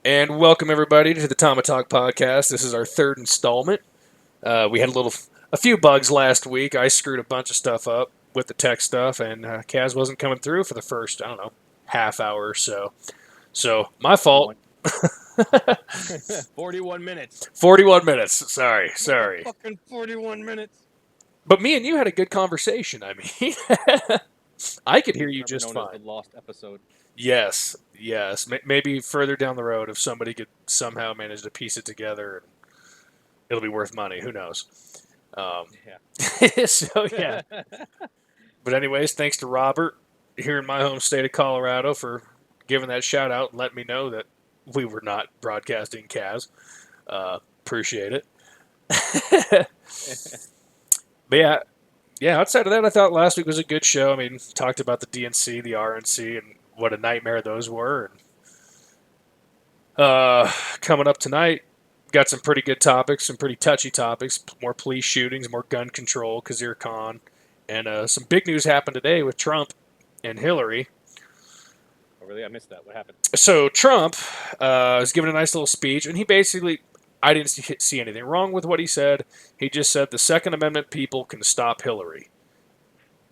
And welcome everybody to the Tomatalk Podcast. This is our third installment. We had a few bugs last week. I screwed a bunch of stuff up with the tech stuff, and Kaz wasn't coming through for the first, half hour or so. So my fault. 41 minutes. 41 minutes. Sorry. Fucking 41 minutes. But me and you had a good conversation. I mean, I could hear you just known fine. As the lost episode. Yes. Maybe further down the road, if somebody could somehow manage to piece it together, it'll be worth money. Who knows? Yeah. So, yeah. But anyways, thanks to Robert here in my home state of Colorado for giving that shout out and letting me know that we were not broadcasting Kaz. Appreciate it. But yeah, outside of that, I thought last week was a good show. I mean, talked about the DNC, the RNC, and what a nightmare those were. And coming up tonight, got some pretty good topics, some pretty touchy topics, more police shootings, more gun control, Kazir Khan, and some big news happened today with Trump and Hillary. Oh, really? I missed that. What happened? So Trump was giving a nice little speech, and he basically, I didn't see anything wrong with what he said. He just said the Second Amendment people can stop Hillary.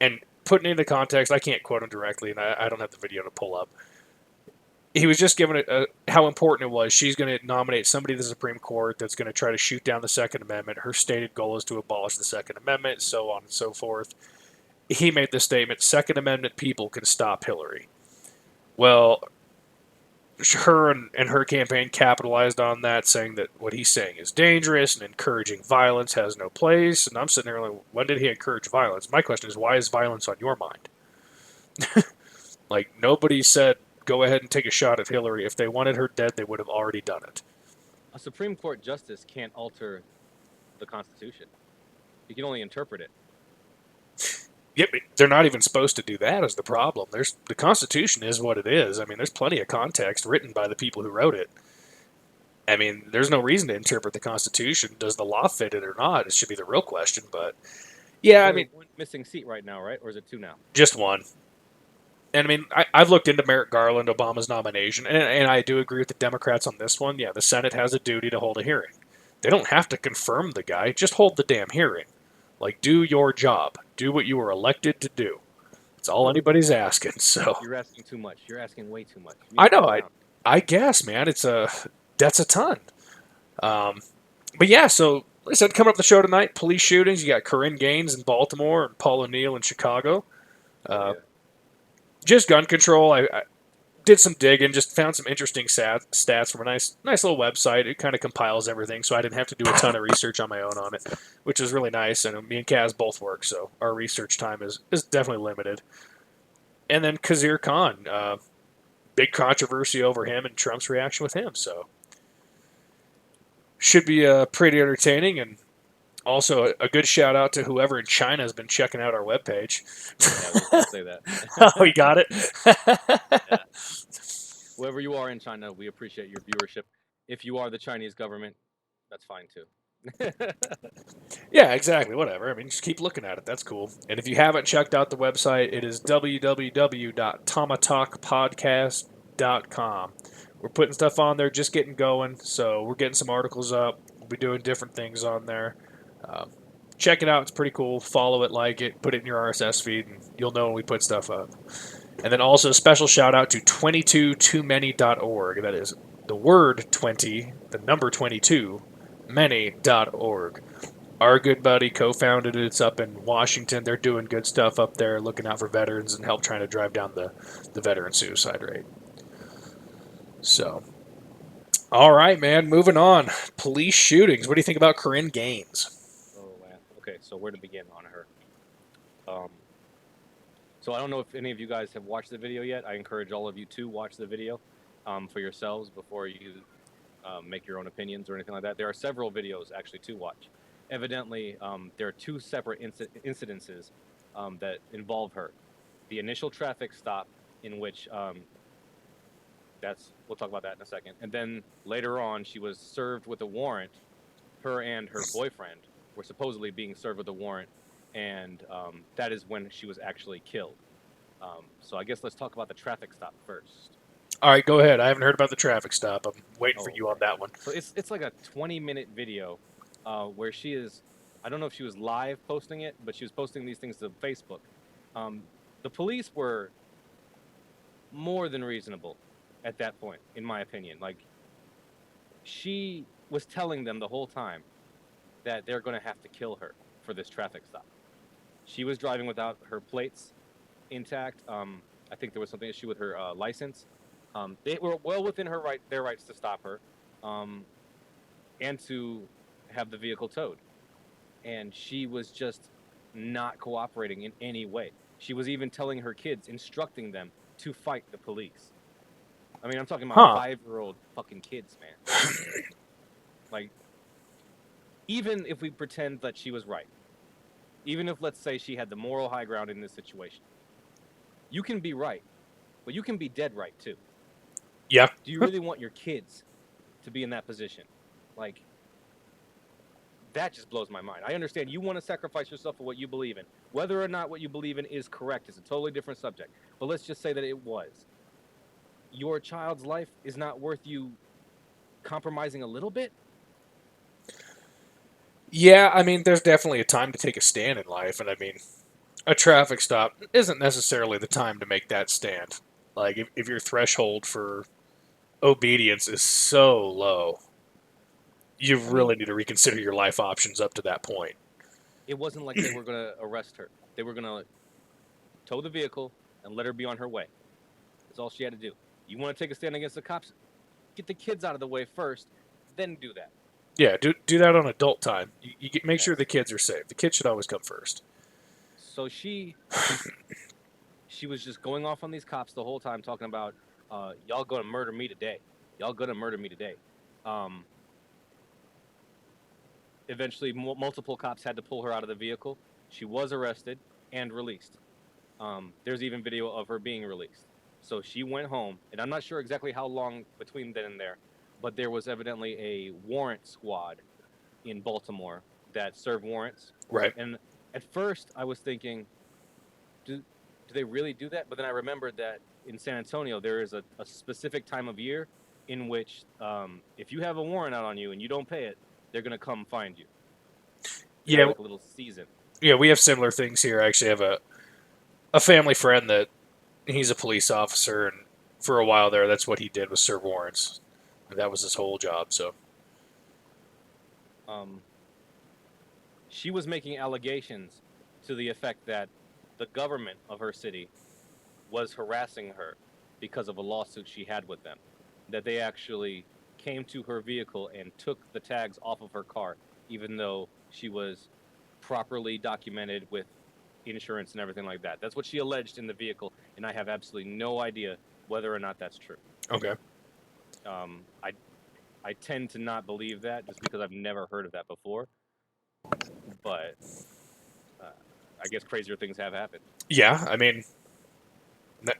And putting it into context, I can't quote him directly, and I don't have the video to pull up. He was just giving it how important it was. She's going to nominate somebody to the Supreme Court that's going to try to shoot down the Second Amendment. Her stated goal is to abolish the Second Amendment, so on and so forth. He made the statement, Second Amendment people can stop Hillary. Well, her and her campaign capitalized on that, saying that what he's saying is dangerous and encouraging violence has no place. And I'm sitting there like, when did he encourage violence? My question is, why is violence on your mind? Like, nobody said, go ahead and take a shot at Hillary. If they wanted her dead, they would have already done it. A Supreme Court justice can't alter the Constitution. You can only interpret it. Yep, they're not even supposed to do that is the problem. The Constitution is what it is. I mean, there's plenty of context written by the people who wrote it. I mean, there's no reason to interpret the Constitution. Does the law fit it or not? It should be the real question. But, yeah, There's I mean... one missing seat right now, right? Or is it two now? Just one. And, I mean, I've looked into Merrick Garland, Obama's nomination, and I do agree with the Democrats on this one. Yeah, the Senate has a duty to hold a hearing. They don't have to confirm the guy. Just hold the damn hearing. Like, do your job. Do what you were elected to do. That's all anybody's asking. So you're asking too much. You're asking way too much. I know. I guess, man. That's a ton. But yeah. So like I said, coming up the show tonight, police shootings. You got Corinne Gaines in Baltimore and Paul O'Neill in Chicago. Just gun control. I did some digging, just found some interesting stats from a nice little website. It kind of compiles everything, so I didn't have to do a ton of research on my own on it, which is really nice. And me and Kaz both work, so our research time is definitely limited. And then Kazir Khan, big controversy over him and Trump's reaction with him, so should be pretty entertaining. And also a good shout out to whoever in China has been checking out our webpage. Yeah, let's say that. Oh, you got it? Yeah. Whoever you are in China, we appreciate your viewership. If you are the Chinese government, that's fine too. Yeah, exactly. Whatever. I mean, just keep looking at it. That's cool. And if you haven't checked out the website, it is www.tomatalkpodcast.com. We're putting stuff on there, just getting going. So we're getting some articles up. We'll be doing different things on there. Check it out. It's pretty cool. Follow it, like it, put it in your RSS feed, and you'll know when we put stuff up. And then also a special shout out to 22toomany.org. That is the word 20, the number 22, many.org. Our good buddy co-founded it. It's up in Washington. They're doing good stuff up there, looking out for veterans and help trying to drive down the veteran suicide rate. So, all right, man. Moving on. Police shootings. What do you think about Corinne Gaines? Oh, man. Okay, so where to begin on her? So I don't know if any of you guys have watched the video yet. I encourage all of you to watch the video for yourselves before you make your own opinions or anything like that. There are several videos actually to watch. Evidently, there are two separate incidences that involve her. The initial traffic stop in which we'll talk about that in a second. And then later on, she was served with a warrant. Her and her boyfriend were supposedly being served with a warrant, and that is when she was actually killed. So I guess let's talk about the traffic stop first. All right, go ahead. I haven't heard about the traffic stop. I'm waiting for Oh, you on okay. that one. So it's like a 20-minute video where she is. I don't know if she was live posting it, but she was posting these things to Facebook. Um, the police were more than reasonable at that point, in my opinion. Like she was telling them the whole time that they're going to have to kill her for this traffic stop. She was driving without her plates intact. I think there was something issue with her license. They were well within their rights to stop her, um, and to have the vehicle towed. And she was just not cooperating in any way. She was even telling her kids, instructing them to fight the police. I mean, I'm talking about Huh. 5-year-old fucking kids, man. Like, even if we pretend that she was right, even if, let's say, she had the moral high ground in this situation, you can be right, but you can be dead right too. Yeah. Do you really want your kids to be in that position? Like, that just blows my mind. I understand you want to sacrifice yourself for what you believe in. Whether or not what you believe in is correct is a totally different subject. But let's just say that it was. Your child's life is not worth you compromising a little bit? Yeah, I mean, there's definitely a time to take a stand in life, and I mean, a traffic stop isn't necessarily the time to make that stand. Like, if your threshold for obedience is so low, you I mean, really need to reconsider your life options up to that point. it wasn't like they were going to arrest her. They were going to tow the vehicle and let her be on her way. That's all she had to do. You want to take a stand against the cops? Get the kids out of the way first, then do that. Yeah, do that on adult time. Make sure Yes. the kids are safe. The kids should always come first. So she was just going off on these cops the whole time, talking about y'all gonna murder me today. Y'all gonna murder me today. Um, Eventually, multiple cops had to pull her out of the vehicle. She was arrested and released. There's even video of her being released. So she went home, and I'm not sure exactly how long between then and there, but there was evidently a warrant squad in Baltimore that served warrants. Right. And at first, I was thinking, do they really do that? But then I remembered that in San Antonio, there is a specific time of year in which if you have a warrant out on you and you don't pay it, they're going to come find you. They have Yeah, like a little season. yeah, we have similar things here. I actually have a family friend that he's a police officer, and for a while there, that's what he did was serve warrants. And that was his whole job. So, Um, she was making allegations to the effect that the government of her city was harassing her because of a lawsuit she had with them. That they actually came to her vehicle and took the tags off of her car, even though she was properly documented with insurance and everything like that. That's what she alleged in the vehicle, and I have absolutely no idea whether or not that's true. okay. Um, I I tend to not believe that just because I've never heard of that before, but uh, I guess crazier things have happened. Yeah, I mean,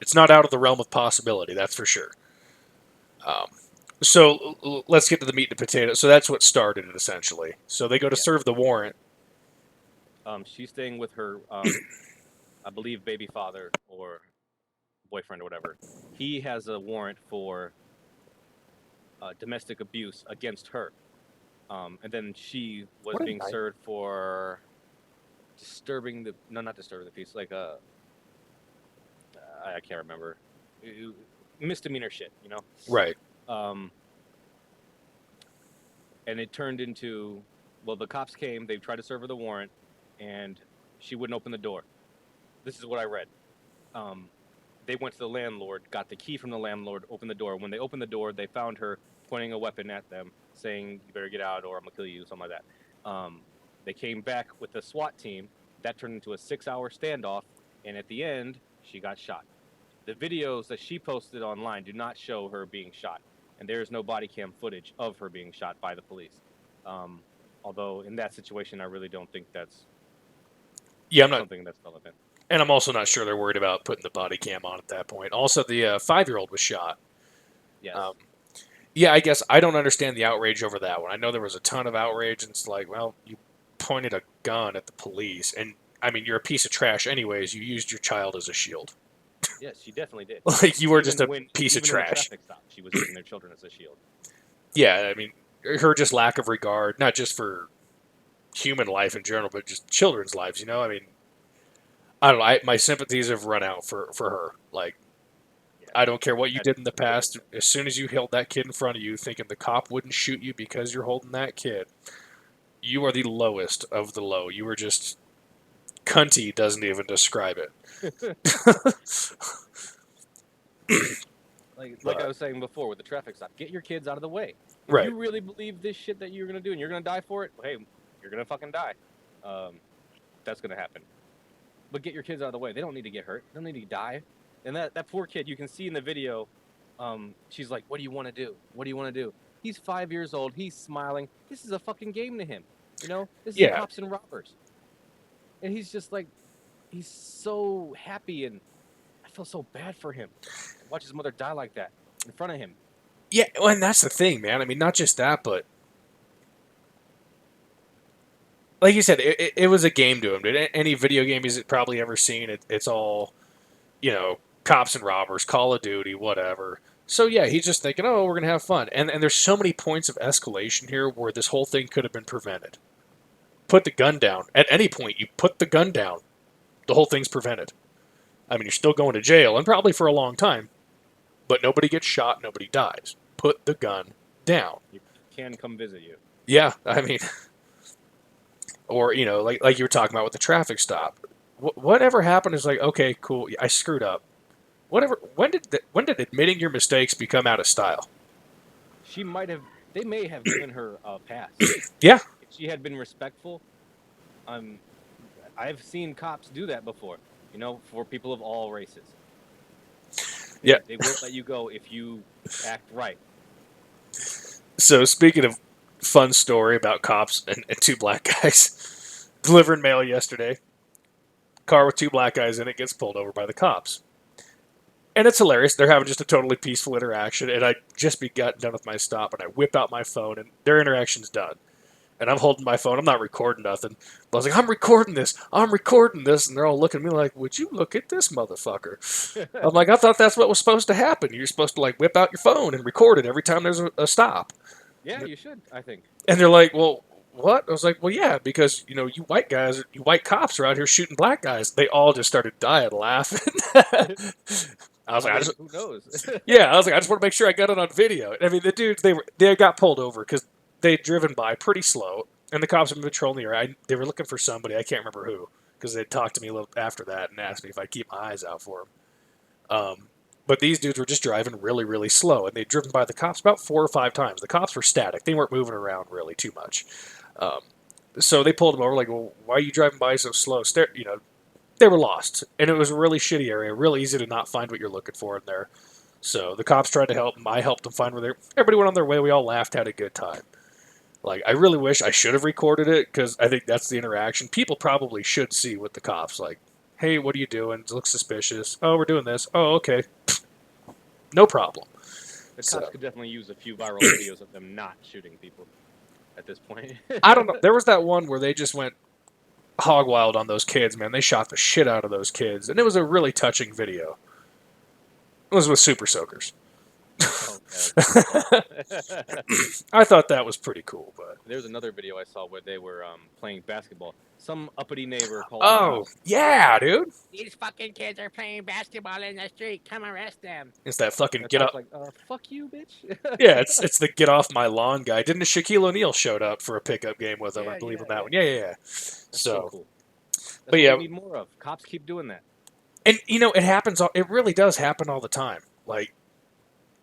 it's not out of the realm of possibility, that's for sure. Um, so let's get to the meat and potatoes. So that's what started it, essentially. So they go to Yeah. serve the warrant. She's staying with her, I believe, baby father or boyfriend or whatever. He has a warrant for domestic abuse against her. And then she was What a being night. served for not disturbing the peace, like I can't remember, misdemeanor shit, you know. Right. Um, and it turned into, well, the cops came, they tried to serve her the warrant, and she wouldn't open the door. This is what I read. Um, they went to the landlord, got the key from the landlord, opened the door. When they opened the door, they found her pointing a weapon at them, saying, "You better get out, or I'm gonna kill you," something like that. They came back with the SWAT team. That turned into a 6-hour standoff, and at the end, she got shot. The videos that she posted online do not show her being shot, and there is no body cam footage of her being shot by the police. Um, Although in that situation, I really don't think that's Yeah, I'm not, something that's relevant. and I'm also not sure they're worried about putting the body cam on at that point. Also, the 5-year-old was shot. Yes. Um, yeah, I guess I don't understand the outrage over that one. I know there was a ton of outrage, and it's like, well, you pointed a gun at the police, and I mean, you're a piece of trash, anyways. You used your child as a shield. Yes, she definitely did. Like, you were just a piece of Even in the trash. traffic stop, she was using their children as a shield. Yeah, I mean, her just lack of regard, not just for human life in general, but just children's lives. I mean, I don't know. My sympathies have run out for her. Like, Yeah, I don't care what you that's did in the past. As soon as you held that kid in front of you, thinking the cop wouldn't shoot you because you're holding that kid, you are the lowest of the low. You were just cunty. Doesn't even describe it. like I was saying before with the traffic stop, get your kids out of the way. If Right. you really believe this shit that you're gonna do and you're gonna die for it, hey, you're gonna fucking die. That's gonna happen. But get your kids out of the way. They don't need to get hurt. They don't need to die. And that poor kid, you can see in the video, she's like, "What do you want to do? What do you want to do?" He's 5 years old. He's smiling. This is a fucking game to him. This is Yeah. cops and robbers. And he's just like, he's so happy, and I feel so bad for him. Watch his mother die like that in front of him. Yeah, well, and that's the thing, man. I mean, not just that, but like you said, it was a game to him. Did any video game he's probably ever seen? It's all, cops and robbers, Call of Duty, whatever. So yeah, he's just thinking, oh, we're gonna have fun, and there's so many points of escalation here where this whole thing could have been prevented. Put the gun down. At any point, you put the gun down, the whole thing's prevented. I mean, you're still going to jail, and probably for a long time, but nobody gets shot, nobody dies. Put the gun down. He can come visit you. Yeah, I mean, or like you were talking about with the traffic stop. Whatever happened is like, okay, cool, I screwed up. Whatever. When did admitting your mistakes become out of style? They may have given her a pass. Yeah. If she had been respectful, I've seen cops do that before. For people of all races. Yeah. They will let you go if you act right. So speaking of fun story about cops and two black guys delivering mail yesterday, car with two black guys in it gets pulled over by the cops. And it's hilarious. They're having just a totally peaceful interaction, and I just got done with my stop, and I whip out my phone, and their interaction's done. And I'm holding my phone. I'm not recording nothing. But I was like, I'm recording this. And they're all looking at me like, would you look at this motherfucker? I'm like, I thought that's what was supposed to happen. You're supposed to, like, whip out your phone and record it every time there's a stop. Yeah, you should, I think. And they're like, well, what? I was like, well, yeah, because, you white cops are out here shooting black guys. They all just started dying laughing. I was like, who knows? Yeah, I was like, I just want to make sure I got it on video. I mean, the dudes, they got pulled over because they'd driven by pretty slow, and the cops have been patrolling the area. They were looking for somebody, I can't remember who, because they'd talked to me a little after that and asked me if I'd keep my eyes out for them. But these dudes were just driving really, really slow, and they'd driven by the cops about 4 or 5 times. The cops were static. They weren't moving around really too much. So they pulled them over, like, well, why are you driving by so slow? They were lost, and it was a really shitty area, really easy to not find what you're looking for in there. So the cops tried to help them. I helped them find where everybody went on their way. We all laughed, had a good time. Like, I really wish I should have recorded it, because I think that's the interaction. People probably should see with the cops, like, hey, what are you doing? It looks suspicious. Oh, we're doing this. Oh, okay. No problem. The cops could definitely use a few viral videos of them not shooting people at this point. I don't know. There was that one where they just went hog wild on those kids, man. They shot the shit out of those kids, and it was a really touching video. It was with Super Soakers. Oh, I thought that was pretty cool, but there's another video I saw where they were playing basketball. Some uppity neighbor called. Oh, yeah, dude. These fucking kids are playing basketball in the street. Come arrest them. It's that fucking And get up. like, fuck you, bitch. Yeah, it's the get off my lawn guy. Didn't Shaquille O'Neal showed up for a pickup game with him? Yeah, I believe yeah, in that yeah. one. Yeah. That's So cool. That's but what yeah, we need more of. Cops keep doing that. and it happens. It really does happen all the time. Like,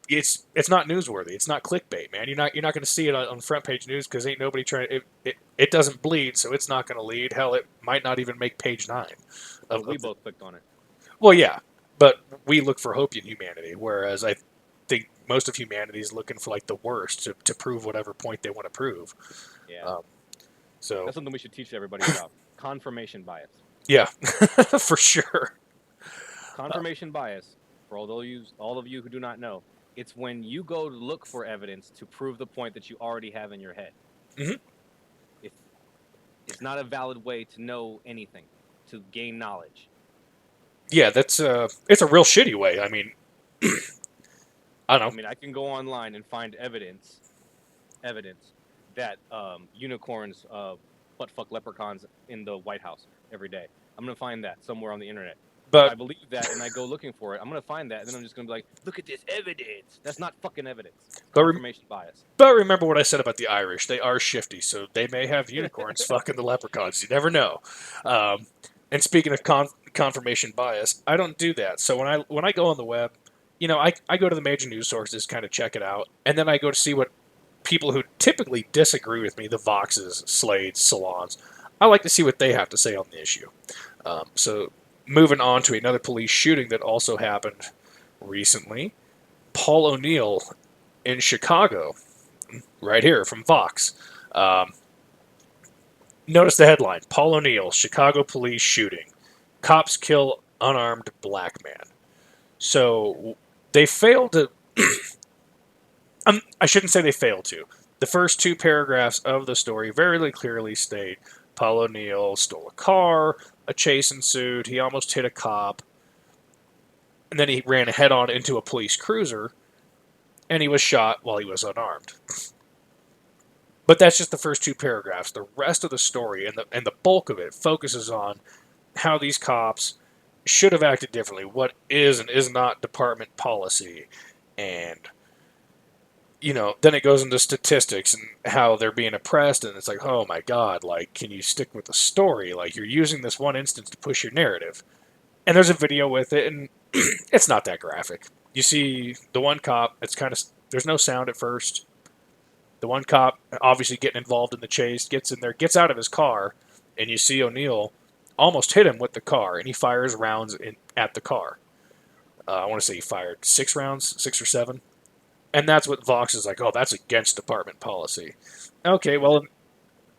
it's not newsworthy. It's not clickbait, man. You're not going to see it on front page news because ain't nobody trying. It doesn't bleed, so it's not going to lead. Hell, it might not even make page 9. We both clicked on it. Well, yeah, but we look for hope in humanity, whereas I think most of humanity is looking for like the worst to prove whatever point they want to prove. Yeah. So that's something we should teach everybody about. Confirmation bias. Yeah, for sure. Confirmation bias, for all of you who do not know, it's when you go to look for evidence to prove the point that you already have in your head. Mm-hmm. It's not a valid way to know anything, to gain knowledge. Yeah, that's it's a real shitty way. I mean, I I don't know. mean, I can go online and find evidence that unicorns butt fuck leprechauns in the White House every day. I'm gonna find that somewhere on the internet. If I But believe that and I go looking for it, I'm gonna find that, and then I'm just gonna be like, "Look at this evidence." That's not fucking evidence. It's but confirmation bias. but remember what I said about the Irish. They are shifty, so they may have unicorns fucking the leprechauns. You never know. Um, and speaking of confirmation bias, I don't do that. So when I go on the web, I go to the major news sources, kind of check it out, and then I go to see what people who typically disagree with me, the Voxes, Slades, Salons, I like to see what they have to say on the issue. So moving on to another police shooting that also happened recently, Paul O'Neill in Chicago, right here from Vox. Um, Notice the headline: Paul O'Neill, Chicago police shooting. Cops kill unarmed black man. So they failed to. I shouldn't say they failed to. The first two paragraphs of the story very clearly state Paul O'Neill stole a car, a chase ensued, he almost hit a cop, and then he ran head on into a police cruiser, and he was shot while he was unarmed. But that's just the first two paragraphs. The rest of the story and the bulk of it focuses on how these cops should have acted differently, what is and is not department policy, and then it goes into statistics and how they're being oppressed, and it's like, oh my god, like, can you stick with the story? Like, you're using this one instance to push your narrative. And there's a video with it, and it's not that graphic. You see the one cop, there's no sound at first. The one cop, obviously getting involved in the chase, gets in there, gets out of his car, and you see O'Neill almost hit him with the car, and he fires rounds at the car. I want to say he fired 6 rounds, 6 or 7. And that's what Vox is like, oh, that's against department policy. Okay, well,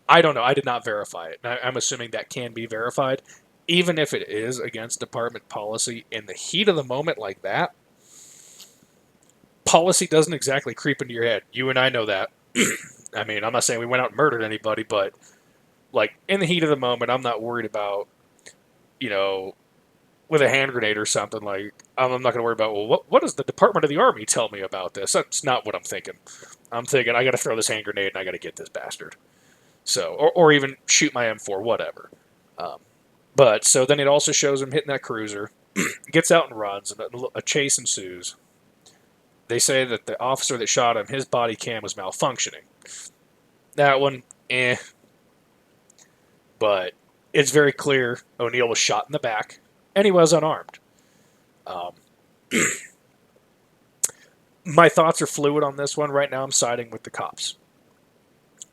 I don't know. I did not verify it. I'm assuming that can be verified. Even if it is against department policy, in the heat of the moment like that, policy doesn't exactly creep into your head. You and I know that. I mean, I'm not saying we went out and murdered anybody, but like in the heat of the moment, I'm not worried about, you know, with a hand grenade or something. Like, I'm not going to worry about, well, what does the Department of the Army tell me about this? That's not what I'm thinking. I'm thinking I got to throw this hand grenade and I got to get this bastard. So, or even shoot my M4, whatever. Um, but so then it also shows him hitting that cruiser, gets out and runs, and a chase ensues. They say that the officer that shot him, his body cam was malfunctioning. That one, eh. But it's very clear O'Neill was shot in the back, and he was unarmed. Um, my thoughts are fluid on this one. Right now, I'm siding with the cops.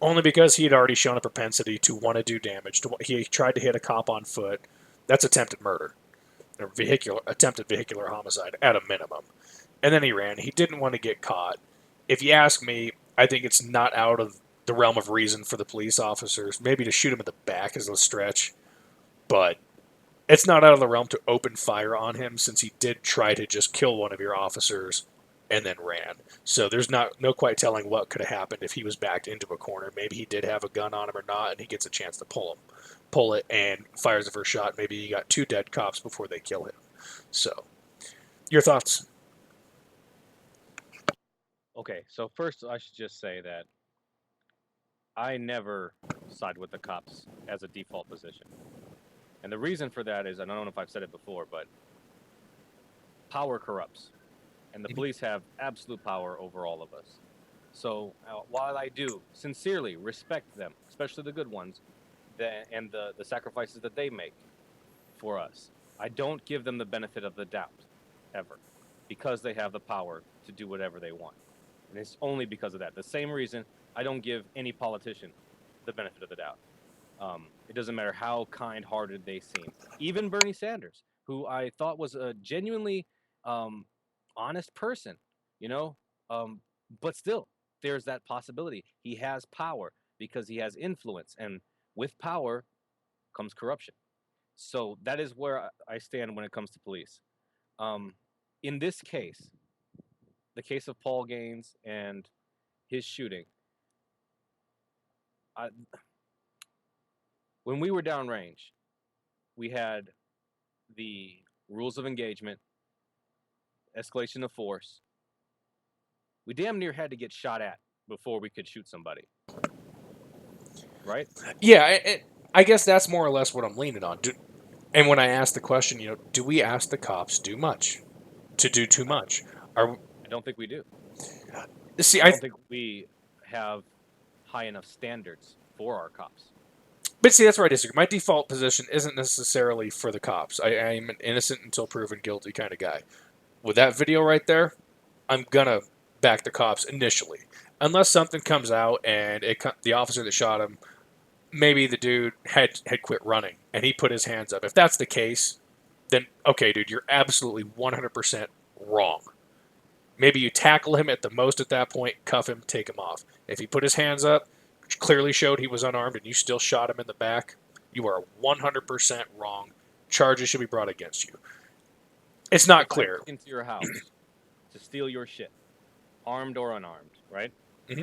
Only because he had already shown a propensity to want to do damage. He tried to hit a cop on foot. That's attempted murder. Or attempted vehicular homicide at a minimum. And then he ran. He didn't want to get caught. If you ask me, I think it's not out of the realm of reason for the police officers. Maybe to shoot him in the back is a stretch. But it's not out of the realm to open fire on him, since he did try to just kill one of your officers and then ran. So there's no quite telling what could have happened if he was backed into a corner. Maybe he did have a gun on him or not, and he gets a chance to pull it, and fires the first shot. Maybe he got 2 dead cops before they kill him. So, your thoughts? Okay, so first I should just say that I never side with the cops as a default position. And the reason for that is, I don't know if I've said it before, but power corrupts. And the police have absolute power over all of us. So while I do sincerely respect them, especially the good ones, and the sacrifices that they make for us, I don't give them the benefit of the doubt, ever, because they have the power to do whatever they want. And it's only because of that. The same reason I don't give any politician the benefit of the doubt. It doesn't matter how kind-hearted they seem. Even Bernie Sanders, who I thought was a genuinely honest person, you know, um, but still, there's that possibility. He has power because he has influence, and with power comes corruption. So that is where I stand when it comes to police. Um, in this case, the case of Paul Gaines and his shooting, I, when we were downrange, we had the rules of engagement, escalation of force. We damn near had to get shot at before we could shoot somebody. Right? Yeah, I guess that's more or less what I'm leaning on. And when I ask the question, do we ask the cops to do too much? I don't think we do. See, I don't think we have high enough standards for our cops. But see, that's where I disagree. My default position isn't necessarily for the cops. I'm an innocent until proven guilty kind of guy. With that video right there, I'm gonna back the cops initially, unless something comes out and the officer that shot him, maybe the dude had quit running and he put his hands up. If that's the case, then okay, dude, you're absolutely 100% wrong. Maybe you tackle him at the most at that point, cuff him, take him off. If he put his hands up, which clearly showed he was unarmed, and you still shot him in the back, you are 100% wrong. Charges should be brought against you. It's not clear. I break into your house to steal your shit, armed or unarmed, right? Mm-hmm.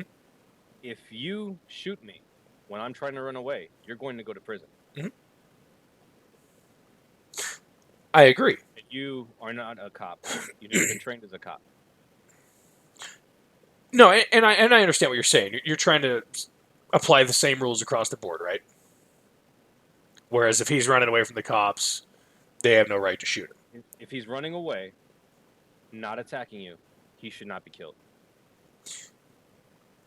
If you shoot me when I'm trying to run away, you're going to go to prison. Mm-hmm. I agree. You are not a cop. You've never been trained as a cop. No, and I understand what you're saying. You're trying to apply the same rules across the board, right? Whereas if he's running away from the cops, they have no right to shoot him. If he's running away, not attacking you, he should not be killed.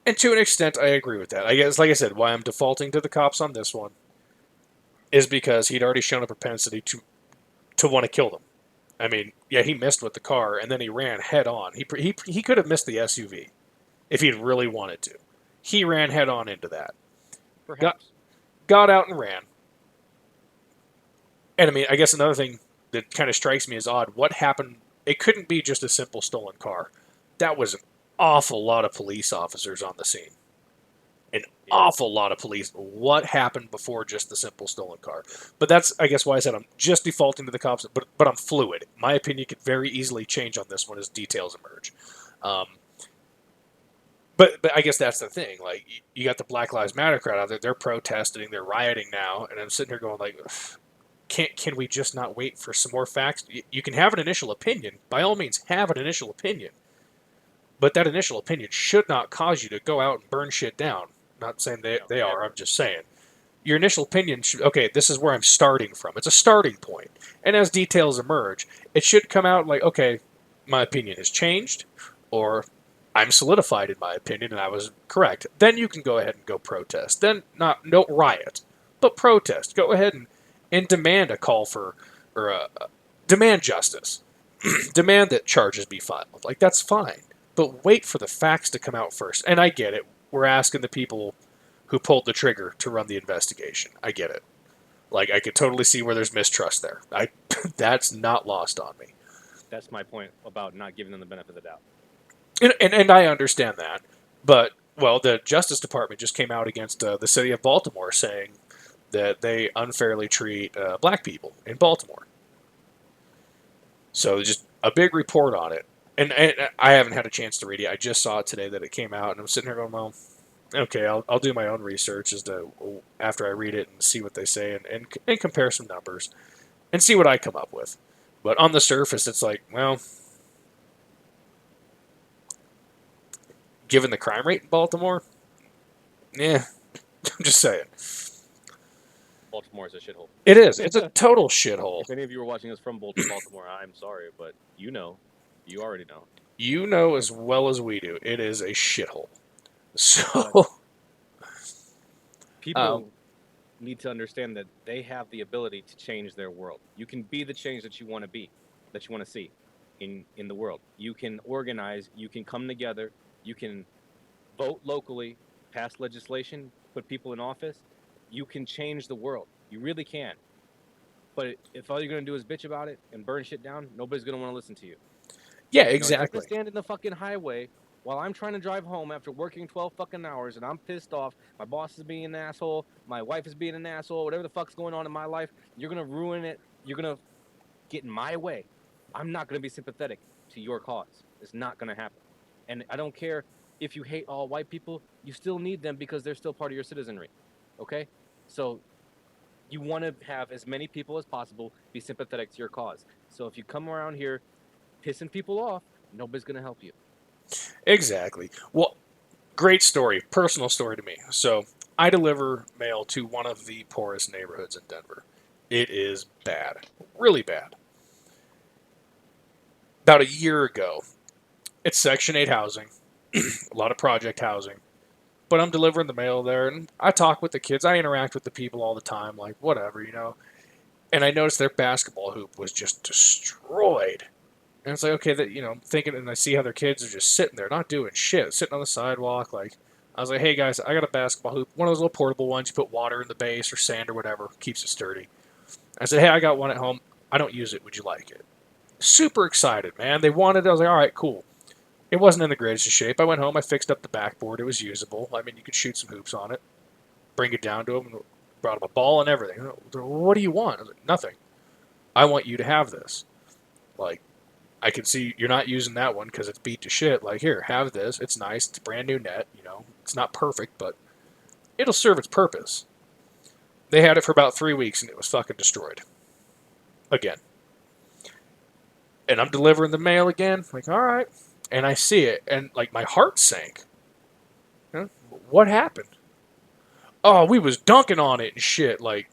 And to an extent, I agree with that. I guess, like I said, why I'm defaulting to the cops on this one is because he'd already shown a propensity to want to kill them. I mean, yeah, he missed with the car, and then he ran head on. He could have missed the SUV if he'd really wanted to. He ran head on into that. Perhaps. Got out and ran. And I mean, I guess another thing that kind of strikes me as odd, what happened, it couldn't be just a simple stolen car. That was an awful lot of police officers on the scene. An awful lot of police. What happened before just the simple stolen car? But that's, I guess, why I said I'm just defaulting to the cops, but I'm fluid. My opinion could very easily change on this one as details emerge. But I guess that's the thing. Like, you got the Black Lives Matter crowd out there. They're protesting. They're rioting now. And I'm sitting here going, like, can we just not wait for some more facts? You can have an initial opinion. By all means, have an initial opinion. But that initial opinion should not cause you to go out and burn shit down. Not saying they are. I'm just saying. Your initial opinion should, okay, this is where I'm starting from. It's a starting point. And as details emerge, it should come out like, okay, my opinion has changed, or I'm solidified in my opinion and I was correct. Then you can go ahead and go protest. Then no riot, but protest. Go ahead and demand a call for, or demand justice. Demand that charges be filed. Like, that's fine. But wait for the facts to come out first. And I get it. We're asking the people who pulled the trigger to run the investigation. I get it. Like, I could totally see where there's mistrust there. That's not lost on me. That's my point about not giving them the benefit of the doubt. And I understand that. But, well, the Justice Department just came out against the city of Baltimore saying that they unfairly treat black people in Baltimore. So just a big report on it. And I haven't had a chance to read it. I just saw it today that it came out, and I'm sitting here going, well, okay, I'll do my own research as to after I read it and see what they say and compare some numbers and see what I come up with. But on the surface, it's like, well, given the crime rate in Baltimore, yeah, I'm just saying. Baltimore is a shithole. It is. It's a total shithole. If any of you are watching us from Baltimore, I'm sorry, but you already know. You know as well as we do, it is a shithole. So people need to understand that they have the ability to change their world. You can be the change that you want to be, that you want to see in the world. You can organize, you can come together, you can vote locally, pass legislation, put people in office. You can change the world. You really can. But if all you're going to do is bitch about it and burn shit down, nobody's going to want to listen to you. yeah, exactly. You stand in the fucking highway while I'm trying to drive home after working 12 fucking hours and I'm pissed off. My boss is being an asshole. My wife is being an asshole. Whatever the fuck's going on in my life, you're going to ruin it. You're going to get in my way. I'm not going to be sympathetic to your cause. It's not going to happen. And I don't care if you hate all white people. You still need them because they're still part of your citizenry. Okay? So you want to have as many people as possible be sympathetic to your cause. So if you come around here pissing people off, nobody's going to help you. Exactly. Well, great story, personal story to me. So I deliver mail to one of the poorest neighborhoods in Denver. It is bad, really bad. About a year ago, it's Section 8 housing, a lot of project housing. But I'm delivering the mail there, and I talk with the kids. I interact with the people all the time, like, whatever, And I noticed their basketball hoop was just destroyed. And it's like, okay, that thinking, and I see how their kids are just sitting there, not doing shit, sitting on the sidewalk. Like, I was like, hey guys, I got a basketball hoop, one of those little portable ones. You put water in the base or sand or whatever, keeps it sturdy. I said, hey, I got one at home. I don't use it. Would you like it? Super excited, man. They wanted it. I was like, all right, cool. It wasn't in the greatest shape. I went home. I fixed up the backboard. It was usable. I mean, you could shoot some hoops on it. Bring it down to them. And brought them a ball and everything. What do you want? I was like, nothing. I want you to have this. Like, I can see you're not using that one because it's beat to shit. Like, here, have this. It's nice. It's a brand new net. It's not perfect, but it'll serve its purpose. They had it for about 3 weeks and it was fucking destroyed. Again. And I'm delivering the mail again. Like, all right. And I see it, and like my heart sank. Huh? What happened? Oh, we was dunking on it and shit. Like,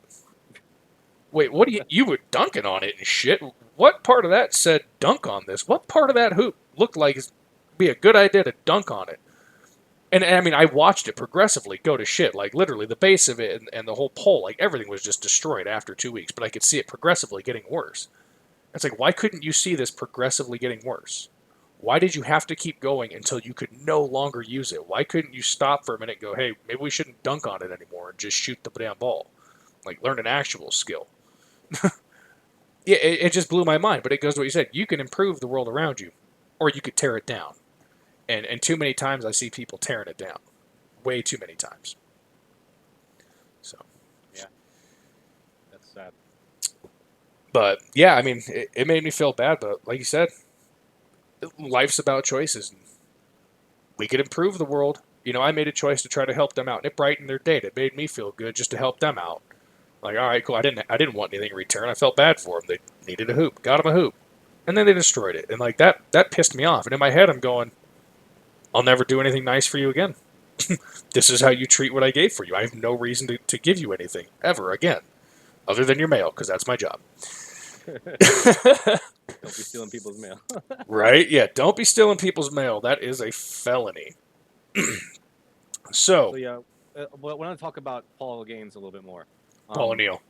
wait, what you were dunking on it and shit? What part of that said dunk on this? What part of that hoop looked like it'd be a good idea to dunk on it? And I mean, I watched it progressively go to shit. Like, literally, the base of it and the whole pole, like, everything was just destroyed after 2 weeks. But I could see it progressively getting worse. It's like, why couldn't you see this progressively getting worse? Why did you have to keep going until you could no longer use it? Why couldn't you stop for a minute and go, hey, maybe we shouldn't dunk on it anymore and just shoot the damn ball? Like, learn an actual skill. Yeah, it just blew my mind. But it goes to what you said. You can improve the world around you, or you could tear it down. And too many times I see people tearing it down. Way too many times. So. Yeah. That's sad. But, yeah, I mean, it made me feel bad. But like you said, life's about choices. We could improve the world. I made a choice to try to help them out, and it brightened their day. It made me feel good just to help them out. Like, all right, cool. I didn't want anything in return. I felt bad for them. They needed a hoop. Got them a hoop, and then they destroyed it. And like that pissed me off. And in my head, I'm going, I'll never do anything nice for you again. This is how you treat what I gave for you. I have no reason to give you anything ever again, other than your mail, because that's my job. Don't be stealing people's mail. Right? Yeah, don't be stealing people's mail. That is a felony. So yeah, I want to talk about Paul Gaines a little bit more. Paul O'Neill.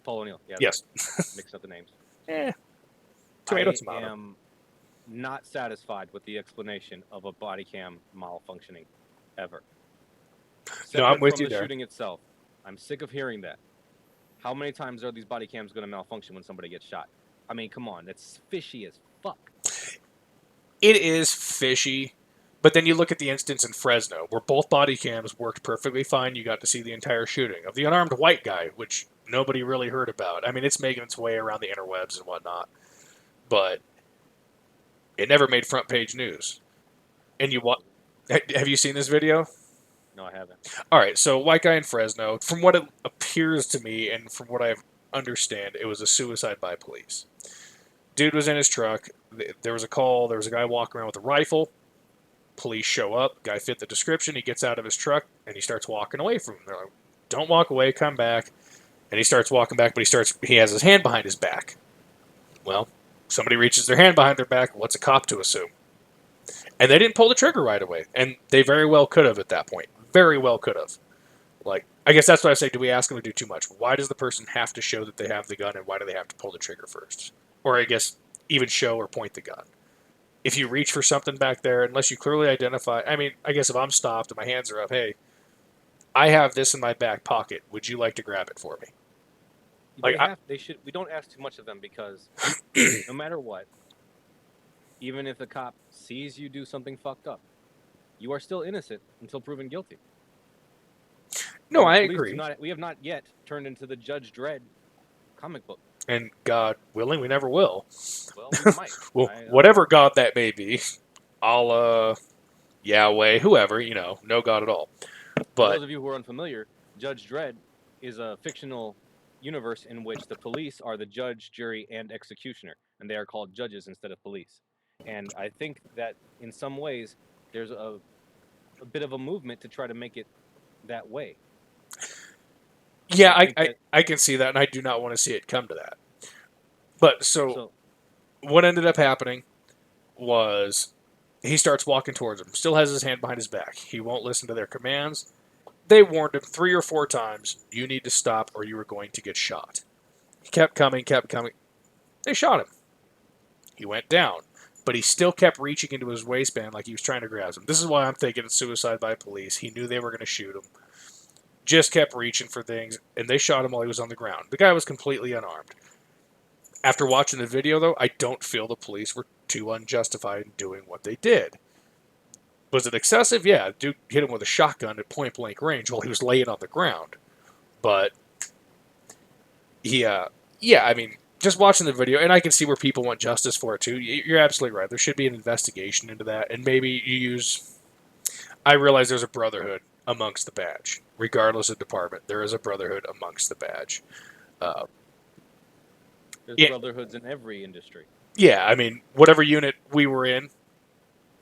Paul O'Neill. Yeah. Yes. Mixed up the names. Tomato. I am not satisfied with the explanation of a body cam malfunctioning ever. No, I'm with from you the there. shooting itself. I'm sick of hearing that. How many times are these body cams going to malfunction when somebody gets shot? I mean, come on, it's fishy as fuck. It is fishy, but then you look at the instance in Fresno where both body cams worked perfectly fine. You got to see the entire shooting of the unarmed white guy, which nobody really heard about. I mean, it's making its way around the interwebs and whatnot, but it never made front page news. And have you seen this video? No, I haven't. All right, so white guy in Fresno. From what it appears to me, and from what I understand, it was a suicide by police. Dude was in his truck. There was a call. There was a guy walking around with a rifle. Police show up. Guy fit the description. He gets out of his truck and he starts walking away from him. They're like, "Don't walk away. Come back." And he starts walking back, but he has his hand behind his back. Well, somebody reaches their hand behind their back. What's a cop to assume? And they didn't pull the trigger right away, and they very well could have at that point. Very well could have. Like, I guess that's what I say. Do we ask them to do too much? Why does the person have to show that they have the gun, and why do they have to pull the trigger first? Or I guess even show or point the gun. If you reach for something back there, unless you clearly identify, I mean, I guess if I'm stopped and my hands are up, hey, I have this in my back pocket. Would you like to grab it for me? They should. We don't ask too much of them because no matter what, even if the cop sees you do something fucked up, you are still innocent until proven guilty. No, And I police agree. we have not yet turned into the Judge Dredd comic book. And God willing, we never will. Well, we might. Well, whatever God that may be, Allah, Yahweh, whoever, no God at all. For But those of you who are unfamiliar, Judge Dredd is a fictional universe in which the police are the judge, jury, and executioner, and they are called judges instead of police. And I think that in some ways there's a bit of a movement to try to make it that way. Yeah, I think that I can see that, and I do not want to see it come to that. But so so what ended up happening was he starts walking towards them, still has his hand behind his back. He won't listen to their commands. They warned him 3 or 4 times, you need to stop or you are going to get shot. He kept coming, kept coming. They shot him. He went down, but he still kept reaching into his waistband like he was trying to grab him. This is why I'm thinking it's suicide by police. He knew they were going to shoot him. Just kept reaching for things, and they shot him while he was on the ground. The guy was completely unarmed. After watching the video, though, I don't feel the police were too unjustified in doing what they did. Was it excessive? Yeah, dude hit him with a shotgun at point blank range while he was laying on the ground. But yeah, I mean, just watching the video, and I can see where people want justice for it too. You're absolutely right. There should be an investigation into that, and maybe you use. I realize there's a brotherhood amongst the badge, regardless of department. There is a brotherhood amongst the badge. there's Yeah. brotherhoods in every industry. Yeah, I mean, whatever unit we were in,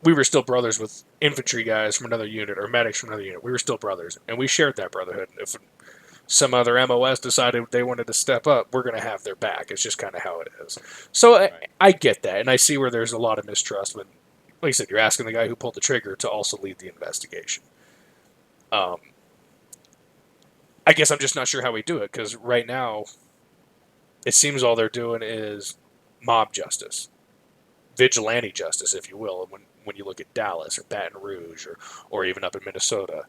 we were still brothers with infantry guys from another unit or medics from another unit. We were still brothers, and we shared that brotherhood. If some other MOS decided they wanted to step up, we're going to have their back. It's just kind of how it is. So Right. I get that, and I see where there's a lot of mistrust when, like I said, you're asking the guy who pulled the trigger to also lead the investigation. I guess I'm just not sure how we do it, because right now, it seems all they're doing is mob justice. Vigilante justice, if you will, when you look at Dallas or Baton Rouge or even up in Minnesota.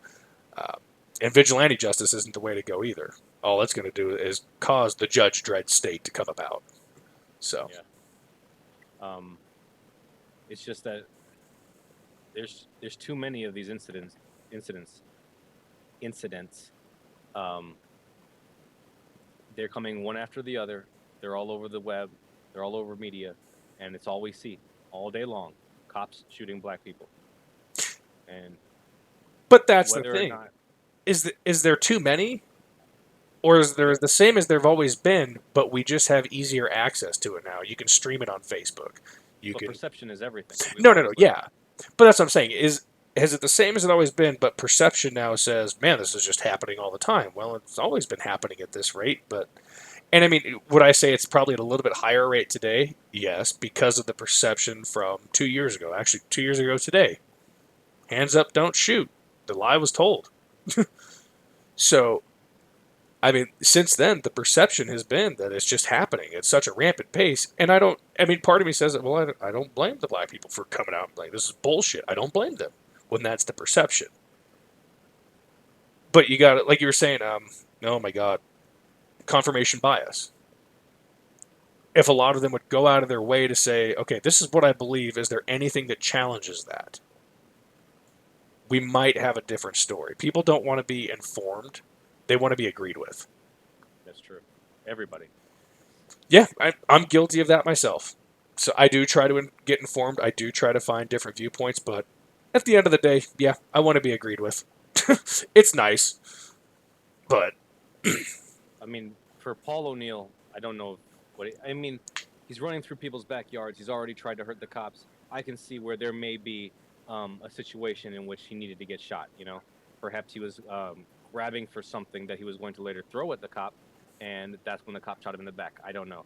And vigilante justice isn't the way to go either. All it's going to do is cause the judge dread state to come about. So, Yeah. It's just that there's too many of these incidents. They're coming one after the other. They're all over the web. They're all over media, and it's all we see all day long. Cops shooting black people, and but that's the whether or thing. not Is there too many? Or is there the same as there've always been, but we just have easier access to it now? You can stream it on Facebook. You but can perception is everything. No, yeah. But that's what I'm saying. Is it the same as it always been, but perception now says, man, this is just happening all the time. Well, it's always been happening at this rate, and I mean, would I say it's probably at a little bit higher rate today? Yes, because of the perception from 2 years ago. Actually, 2 years ago today. Hands up, don't shoot. The lie was told. So, I mean, since then, the perception has been that it's just happening at such a rampant pace. And part of me says that, well, I don't blame the black people for coming out like, this is bullshit. I don't blame them when that's the perception. But you got it, like you were saying, oh my God, confirmation bias. If a lot of them would go out of their way to say, okay, this is what I believe, is there anything that challenges that? We might have a different story. People don't want to be informed. They want to be agreed with. That's true. Everybody. Yeah, I'm guilty of that myself. So I do try to get informed. I do try to find different viewpoints, but at the end of the day, yeah, I want to be agreed with. It's nice, but I mean, for Paul O'Neill, I don't know I mean, he's running through people's backyards. He's already tried to hurt the cops. I can see where there may be a situation in which he needed to get shot. Perhaps he was grabbing for something that he was going to later throw at the cop, and that's when the cop shot him in the back. I don't know.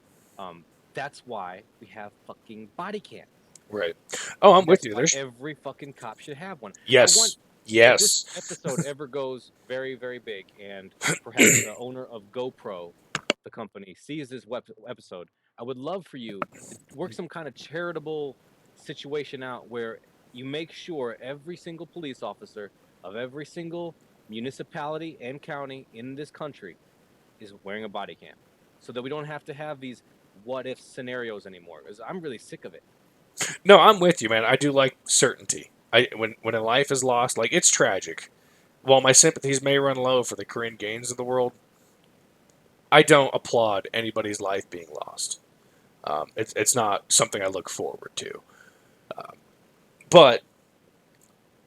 That's why we have fucking body cam. right. Oh, I'm with That's you. why There's every fucking cop should have one. yes, If yes. this episode ever goes very, very big, and perhaps the owner of GoPro, the company, sees this episode, I would love for you to work some kind of charitable situation out where you make sure every single police officer of every single municipality and county in this country is wearing a body cam, so that we don't have to have these what if scenarios anymore. Because I'm really sick of it. No, I'm with you, man. I do like certainty. When a life is lost, like, it's tragic. While my sympathies may run low for the Corinne Gaines of the world, I don't applaud anybody's life being lost. It's not something I look forward to. But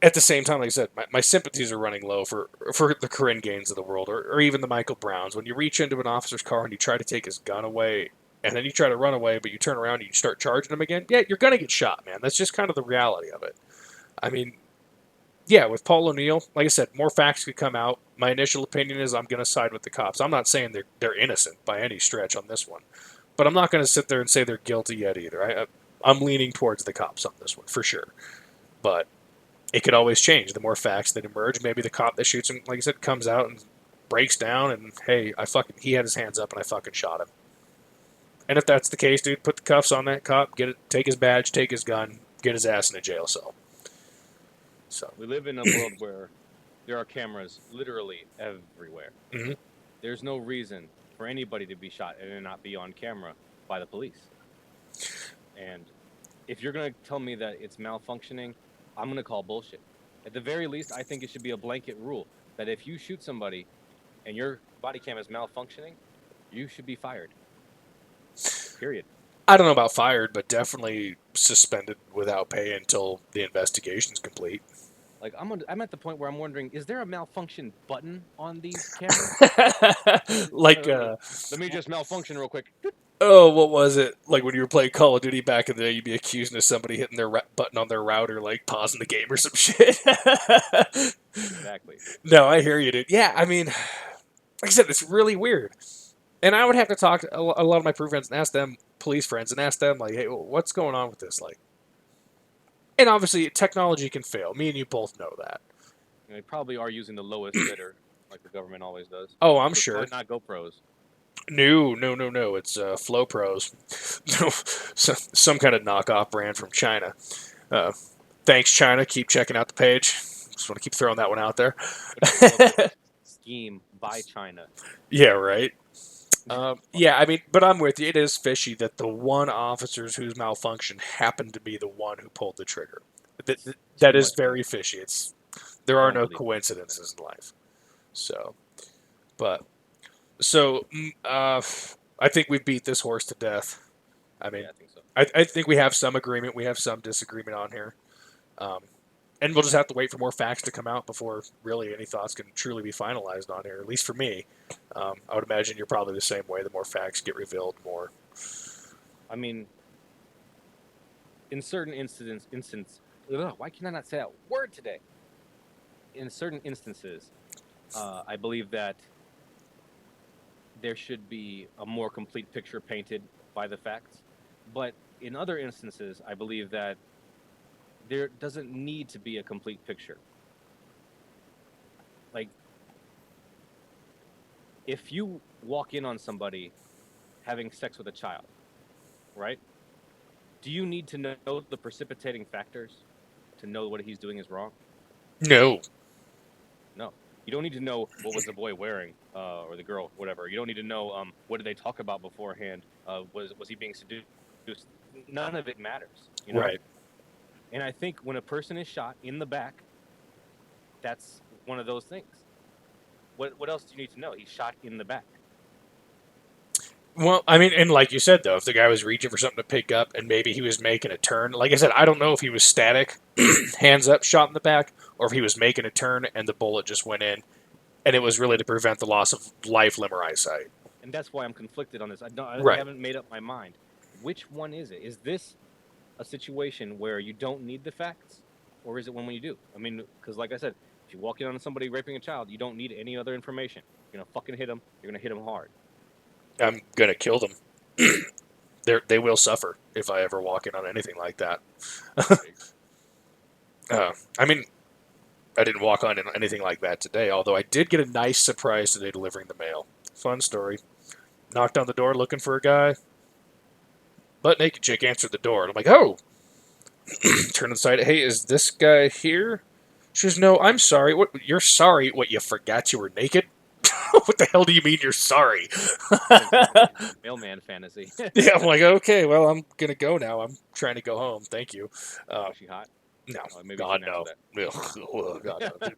at the same time, like I said, my sympathies are running low for the Corinne Gaines of the world, or even the Michael Browns. When you reach into an officer's car and you try to take his gun away, and then you try to run away, but you turn around and you start charging him again, yeah, you're gonna get shot, man. That's just kind of the reality of it. I mean, yeah, with Paul O'Neill, like I said, more facts could come out. My initial opinion is I'm gonna side with the cops. I'm not saying they're innocent by any stretch on this one, but I'm not gonna sit there and say they're guilty yet either. I'm leaning towards the cops on this one for sure, but it could always change. The more facts that emerge, maybe the cop that shoots him, like I said, comes out and breaks down and, hey, he had his hands up and I fucking shot him. And if that's the case, dude, put the cuffs on that cop, take his badge, take his gun, get his ass in a jail cell. So we live in a world where there are cameras literally everywhere. Mm-hmm. There's no reason for anybody to be shot and it not be on camera by the police. And if you're going to tell me that it's malfunctioning, I'm going to call bullshit. At the very least, I think it should be a blanket rule that if you shoot somebody and your body cam is malfunctioning, you should be fired. Period. I don't know about fired, but definitely suspended without pay until the investigation's complete. Like, I'm at the point where I'm wondering, is there a malfunction button on these cameras? Like, let me just malfunction real quick. Oh, what was it? Like when you were playing Call of Duty back in the day, you'd be accusing of somebody hitting their button on their router, like pausing the game or some shit. Exactly. No, I hear you, dude. Yeah, I mean, like I said, it's really weird. And I would have to talk to a lot of my crew friends and ask them, police friends, and ask them, like, hey, what's going on with this? Like, and obviously, technology can fail. Me and you both know that. And they probably are using the lowest bidder, like the government always does. Oh, I'm It's sure. not GoPros. No. It's Flow Pros. Some kind of knockoff brand from China. Thanks, China. Keep checking out the page. Just want to keep throwing that one out there. Scheme by China. Yeah, right. Yeah, I mean, but I'm with you. It is fishy that the one officer whose malfunction happened to be the one who pulled the trigger. That is very fishy. There are no coincidences in life. So, I think we've beat this horse to death. I mean, Yeah, I think so. I think we have some agreement. We have some disagreement on here. And we'll just have to wait for more facts to come out before really any thoughts can truly be finalized on here, at least for me. I would imagine you're probably the same way. The more facts get revealed, more. I mean, in certain why can I not say that word today? In certain instances, I believe that there should be a more complete picture painted by the facts. But in other instances, I believe that there doesn't need to be a complete picture. Like, if you walk in on somebody having sex with a child, right? Do you need to know the precipitating factors to know what he's doing is wrong? No. No. You don't need to know what was the boy wearing, or the girl, whatever. You don't need to know what did they talk about beforehand. Was he being seduced? None of it matters. You know? Right. And I think when a person is shot in the back, that's one of those things. What else do you need to know? He's shot in the back. Well, I mean, and like you said, though, if the guy was reaching for something to pick up and maybe he was making a turn, like I said, I don't know if he was static, hands up, shot in the back, or if he was making a turn and the bullet just went in, and it was really to prevent the loss of life, limb, or eyesight. And that's why I'm conflicted on this. I Right. haven't made up my mind. Which one is it? Is this a situation where you don't need the facts, or is it one when you do? I mean, because like I said, if you walk in on somebody raping a child, you don't need any other information. You're gonna fucking hit them. You're gonna hit them hard. I'm gonna kill them. They will suffer if I ever walk in on anything like that. I mean, I didn't walk on anything like that today, although I did get a nice surprise today delivering the mail. Fun story. Knocked on the door looking for a guy. Butt naked chick answered the door. And I'm like, oh! Turn to the side. Hey, is this guy here? She goes, no, I'm sorry. What? You're sorry? What, you forgot you were naked? What the hell do you mean you're sorry? Mailman fantasy. Yeah, I'm like, okay, well, I'm going to go now. I'm trying to go home. Thank you. Was she hot? No. Maybe God, you no. shouldn't answer Ugh, God, no. Dude.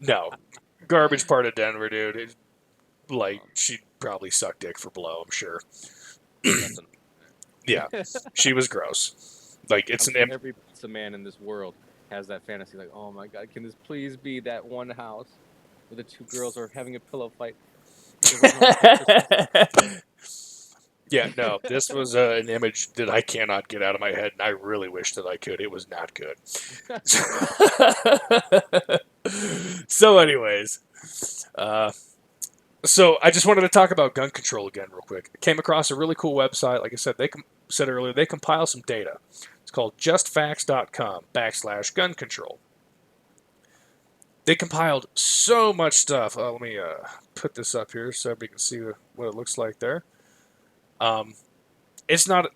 No. Garbage part of Denver, dude. She'd probably suck dick for blow, I'm sure. Yeah. She was gross. Like, it's I'm sure every pizza man in this world has that fantasy, like, oh my god, can this please be that one house where the two girls are having a pillow fight because there's no one for Christmas? Yeah, no, this was an image that I cannot get out of my head, and I really wish that I could. It was not good. So, anyways, so I just wanted to talk about gun control again real quick. I came across a really cool website. Like I said, said earlier, they compile some data. It's called justfacts.com/gun control. They compiled so much stuff. Let me put this up here so everybody can see what it looks like there. It's a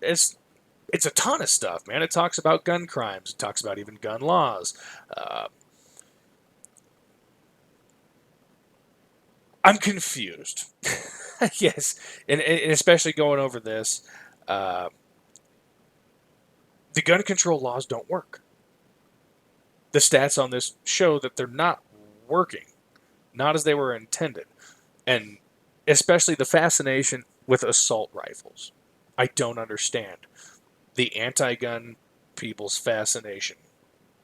ton of stuff, man. It talks about gun crimes. It talks about even gun laws. I'm confused. Yes, and especially going over this, the gun control laws don't work. The stats on this show that they're not working, not as they were intended, and especially the fascination with assault rifles. I don't understand the anti-gun people's fascination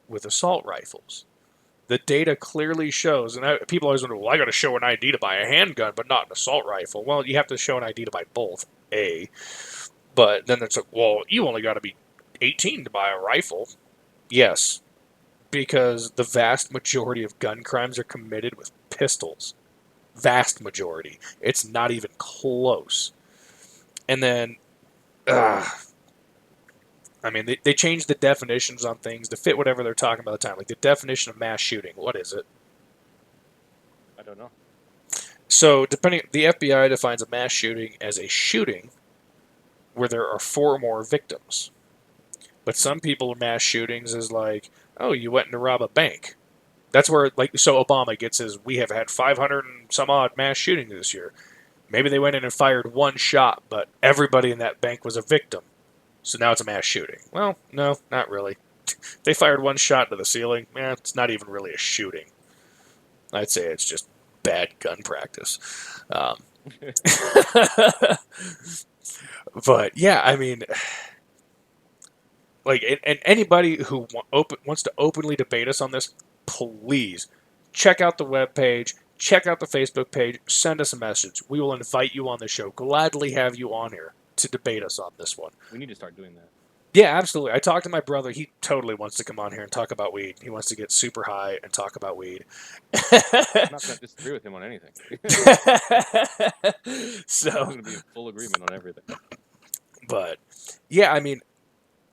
with assault rifles. The data clearly shows, and people always wonder, well, I got to show an ID to buy a handgun, but not an assault rifle. Well, you have to show an ID to buy both, A. But then it's like, well, you only got to be 18 to buy a rifle. Yes, because the vast majority of gun crimes are committed with pistols. Vast majority. It's not even close. And then, I mean, they changed the definitions on things to fit whatever they're talking about at the time. Like the definition of mass shooting. What is it? I don't know. So, the FBI defines a mass shooting as a shooting where there are 4 or more victims. But some people mass shootings is like, oh, you went in to rob a bank. That's where, like, so Obama gets his, we have had 500 and some odd mass shootings this year. Maybe they went in and fired 1 shot, but everybody in that bank was a victim. So now it's a mass shooting. Well, no, not really. They fired 1 shot into the ceiling. It's not even really a shooting. I'd say it's just bad gun practice. But yeah, I mean, like, and anybody who wants to openly debate us on this, please check out the webpage, check out the Facebook page, send us a message. We will invite you on the show. Gladly have you on here to debate us on this one. We need to start doing that. Yeah, absolutely. I talked to my brother. He totally wants to come on here and talk about weed. He wants to get super high and talk about weed. I'm not going to disagree with him on anything. So I'm going to be in full agreement on everything. But yeah, I mean,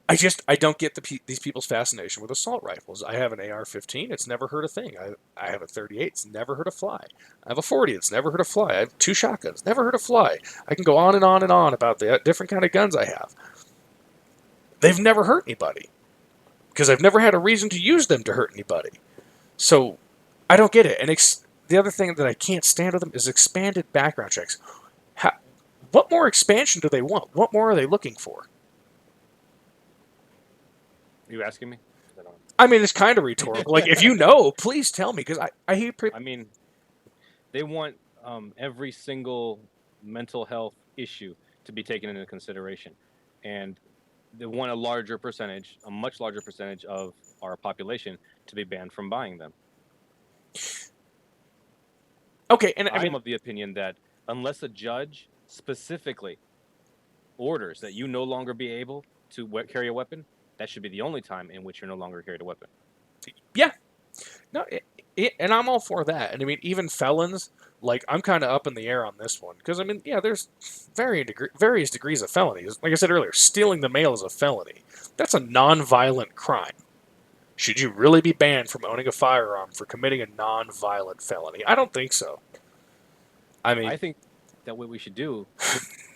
I don't get these people's fascination with assault rifles. I have an AR-15. It's never hurt a thing. I have a 38. It's never hurt a fly. I have a 40. It's never hurt a fly. I have 2 shotguns. Never hurt a fly. I can go on and on and on about the different kind of guns I have. They've never hurt anybody because I've never had a reason to use them to hurt anybody. So I don't get it. And the other thing that I can't stand with them is expanded background checks. What more expansion do they want? What more are they looking for? Are you asking me? I mean, it's kind of rhetorical. Like, if you know, please tell me, because I hear I mean, they want every single mental health issue to be taken into consideration. And they want a much larger percentage of our population to be banned from buying them. Okay, and I I'm mean, of the opinion that unless a judge specifically orders that you no longer be able to carry a weapon, that should be the only time in which you're no longer carried a weapon. yeah. No, and I'm all for that. And I mean, even felons, like, I'm kind of up in the air on this one. Because, I mean, yeah, there's various degrees of felonies. Like I said earlier, stealing the mail is a felony. That's a non-violent crime. Should you really be banned from owning a firearm for committing a non-violent felony? I don't think so. I mean, I think that what we should do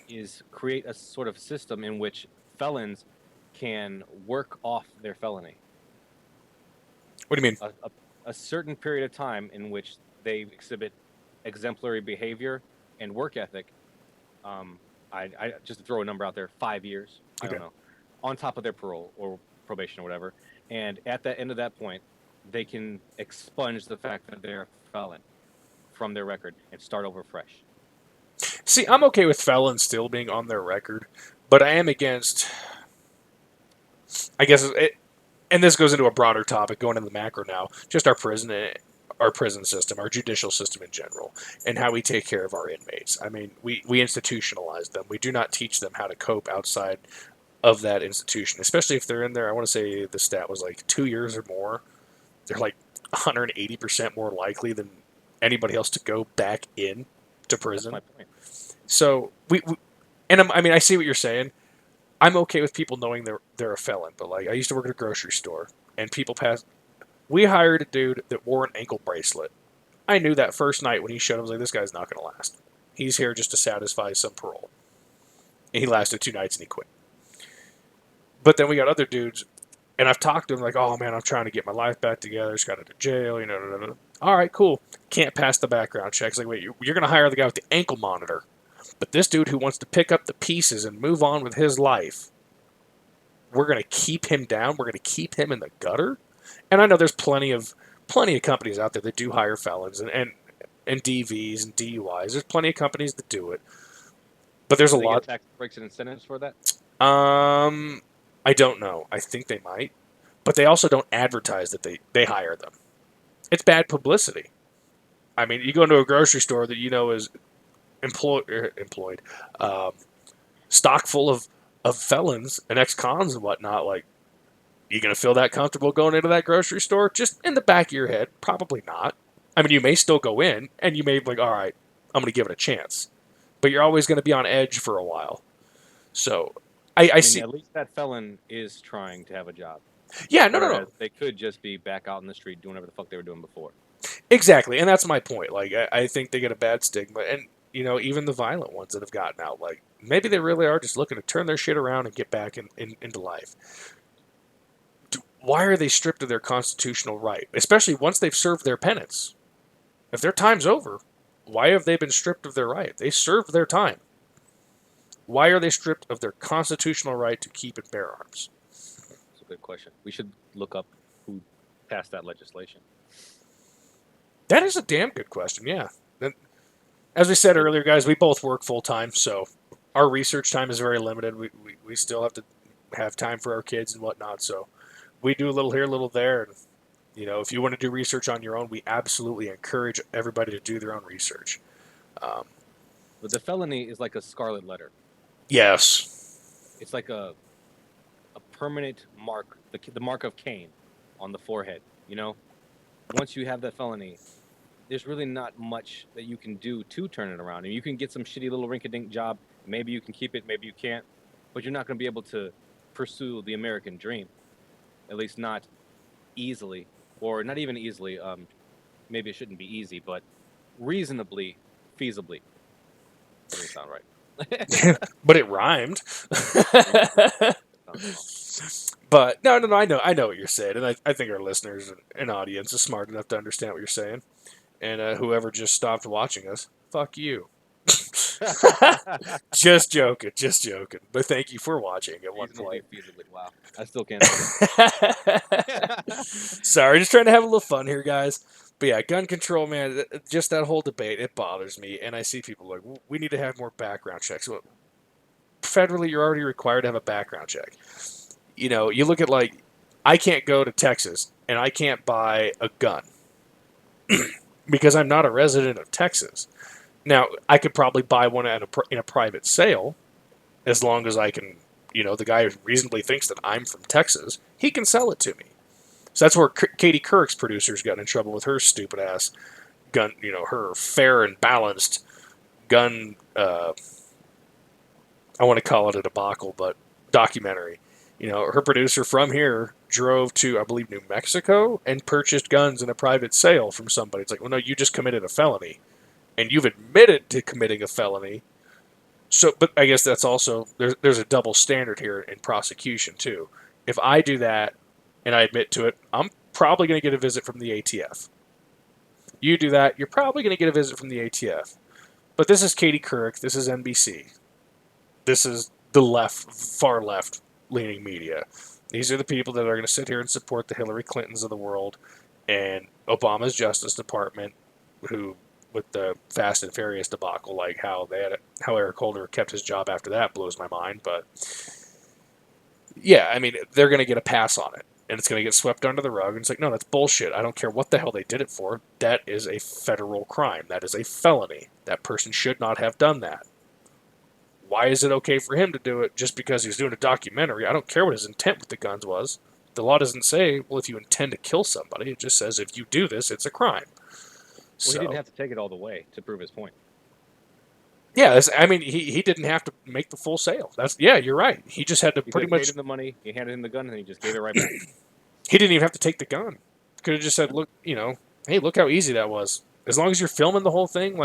is create a sort of system in which felons can work off their felony. What do you mean? A certain period of time in which they exhibit exemplary behavior and work ethic. I just to throw a number out there, 5 years. I don't know, on top of their parole or probation or whatever. And at the end of that point, they can expunge the fact that they're a felon from their record and start over fresh. See, I'm okay with felons still being on their record, but I am against. I guess and this goes into a broader topic, going into the macro now, just our prison system, our judicial system in general, and how we take care of our inmates. I mean, we institutionalize them. We do not teach them how to cope outside of that institution, especially if they're in there. I want to say the stat was like 2 years or more. They're like 180% more likely than anybody else to go back in to prison. That's my point. So I mean, I see what you're saying. I'm okay with people knowing they're a felon, but like I used to work at a grocery store, and people pass. We hired a dude that wore an ankle bracelet. I knew that first night when he showed up, I was like, this guy's not going to last. He's here just to satisfy some parole. And he lasted 2 nights and he quit. But then we got other dudes, and I've talked to them like, oh man, I'm trying to get my life back together. Just got out of jail, you know. All right, cool. Can't pass the background check. It's like, wait, you're going to hire the guy with the ankle monitor. But this dude who wants to pick up the pieces and move on with his life, we're going to keep him down. We're going to keep him in the gutter. And I know there's plenty of companies out there that do hire felons and DVs and DUIs. There's plenty of companies that do it. But there's a They lot. get tax breaks and incentives for that? I don't know. I think they might. But they also don't advertise that they hire them. It's bad publicity. I mean, you go into a grocery store that you know is employed, stock full of felons and ex-cons and whatnot. Like, you going to feel that comfortable going into that grocery store? Just in the back of your head, probably not. I mean, you may still go in, and you may be like, all right, I'm going to give it a chance. But you're always going to be on edge for a while. So, I mean, see. At least that felon is trying to have a job. Yeah, no. Whereas they could just be back out in the street doing whatever the fuck they were doing before. Exactly, and that's my point. Like, I think they get a bad stigma, and you know, even the violent ones that have gotten out, like maybe they really are just looking to turn their shit around and get back into life. Why are they stripped of their constitutional right, especially once they've served their penance? If their time's over, why have they been stripped of their right? They served their time. Why are they stripped of their constitutional right to keep and bear arms? That's a good question. We should look up who passed that legislation. That is a damn good question, yeah. As we said earlier, guys, we both work full-time, so our research time is very limited. We still have to have time for our kids and whatnot, so we do a little here, a little there. And, you know, if you want to do research on your own, we absolutely encourage everybody to do their own research. But the felony is like a scarlet letter. Yes. It's like a permanent mark, the mark of Cain on the forehead, you know? Once you have that felony, there's really not much that you can do to turn it around. And you can get some shitty little rink-a-dink job. Maybe you can keep it, maybe you can't. But you're not going to be able to pursue the American dream. At least not easily. Or not even easily. Maybe it shouldn't be easy, but reasonably, feasibly. Doesn't sound right. But it rhymed. But no, I know what you're saying, and I think our listeners and audience is smart enough to understand what you're saying. And whoever just stopped watching us, fuck you. Just joking. But thank you for watching at one point. Feasibly. Wow. I still can't. Sorry, just trying to have a little fun here, guys. But yeah, gun control, man, just that whole debate, it bothers me. And I see people like, we need to have more background checks. Well, federally, you're already required to have a background check. You know, you look at like, I can't go to Texas and I can't buy a gun because I'm not a resident of Texas. Now, I could probably buy one in a private sale as long as I can, you know, the guy who reasonably thinks that I'm from Texas, he can sell it to me. So that's where Katie Couric's producers got in trouble with her stupid ass gun, you know, her fair and balanced gun, I want to call it a debacle, but documentary. You know, her producer from here drove to, I believe, New Mexico and purchased guns in a private sale from somebody. It's like, well, no, you just committed a felony. And you've admitted to committing a felony. So, but I guess that's also, there's a double standard here in prosecution, too. If I do that and I admit to it, I'm probably going to get a visit from the ATF. You do that, you're probably going to get a visit from the ATF. But this is Katie Couric. This is NBC. This is the left, far left leaning media. These are the people that are going to sit here and support the Hillary Clintons of the world and Obama's Justice Department, who, with the Fast and Furious debacle, like how Eric Holder kept his job after that blows my mind. But yeah, I mean, they're going to get a pass on it. and it's going to get swept under the rug. And it's like, no, that's bullshit. I don't care what the hell they did it for. That is a federal crime. That is a felony. That person should not have done that. Why is it okay for him to do it just because he's doing a documentary? I don't care what his intent with the guns was. The law doesn't say, well, if you intend to kill somebody. It just says if you do this, it's a crime. Well, he didn't have to take it all the way to prove his point. Yeah, I mean, he didn't have to make the full sale. You're right. He just had to He pretty paid much. him the money. He handed him the gun, and he just gave it right back. He didn't even have to take the gun. Could have just said, look, hey, look how easy that was. As long as you're filming the whole thing,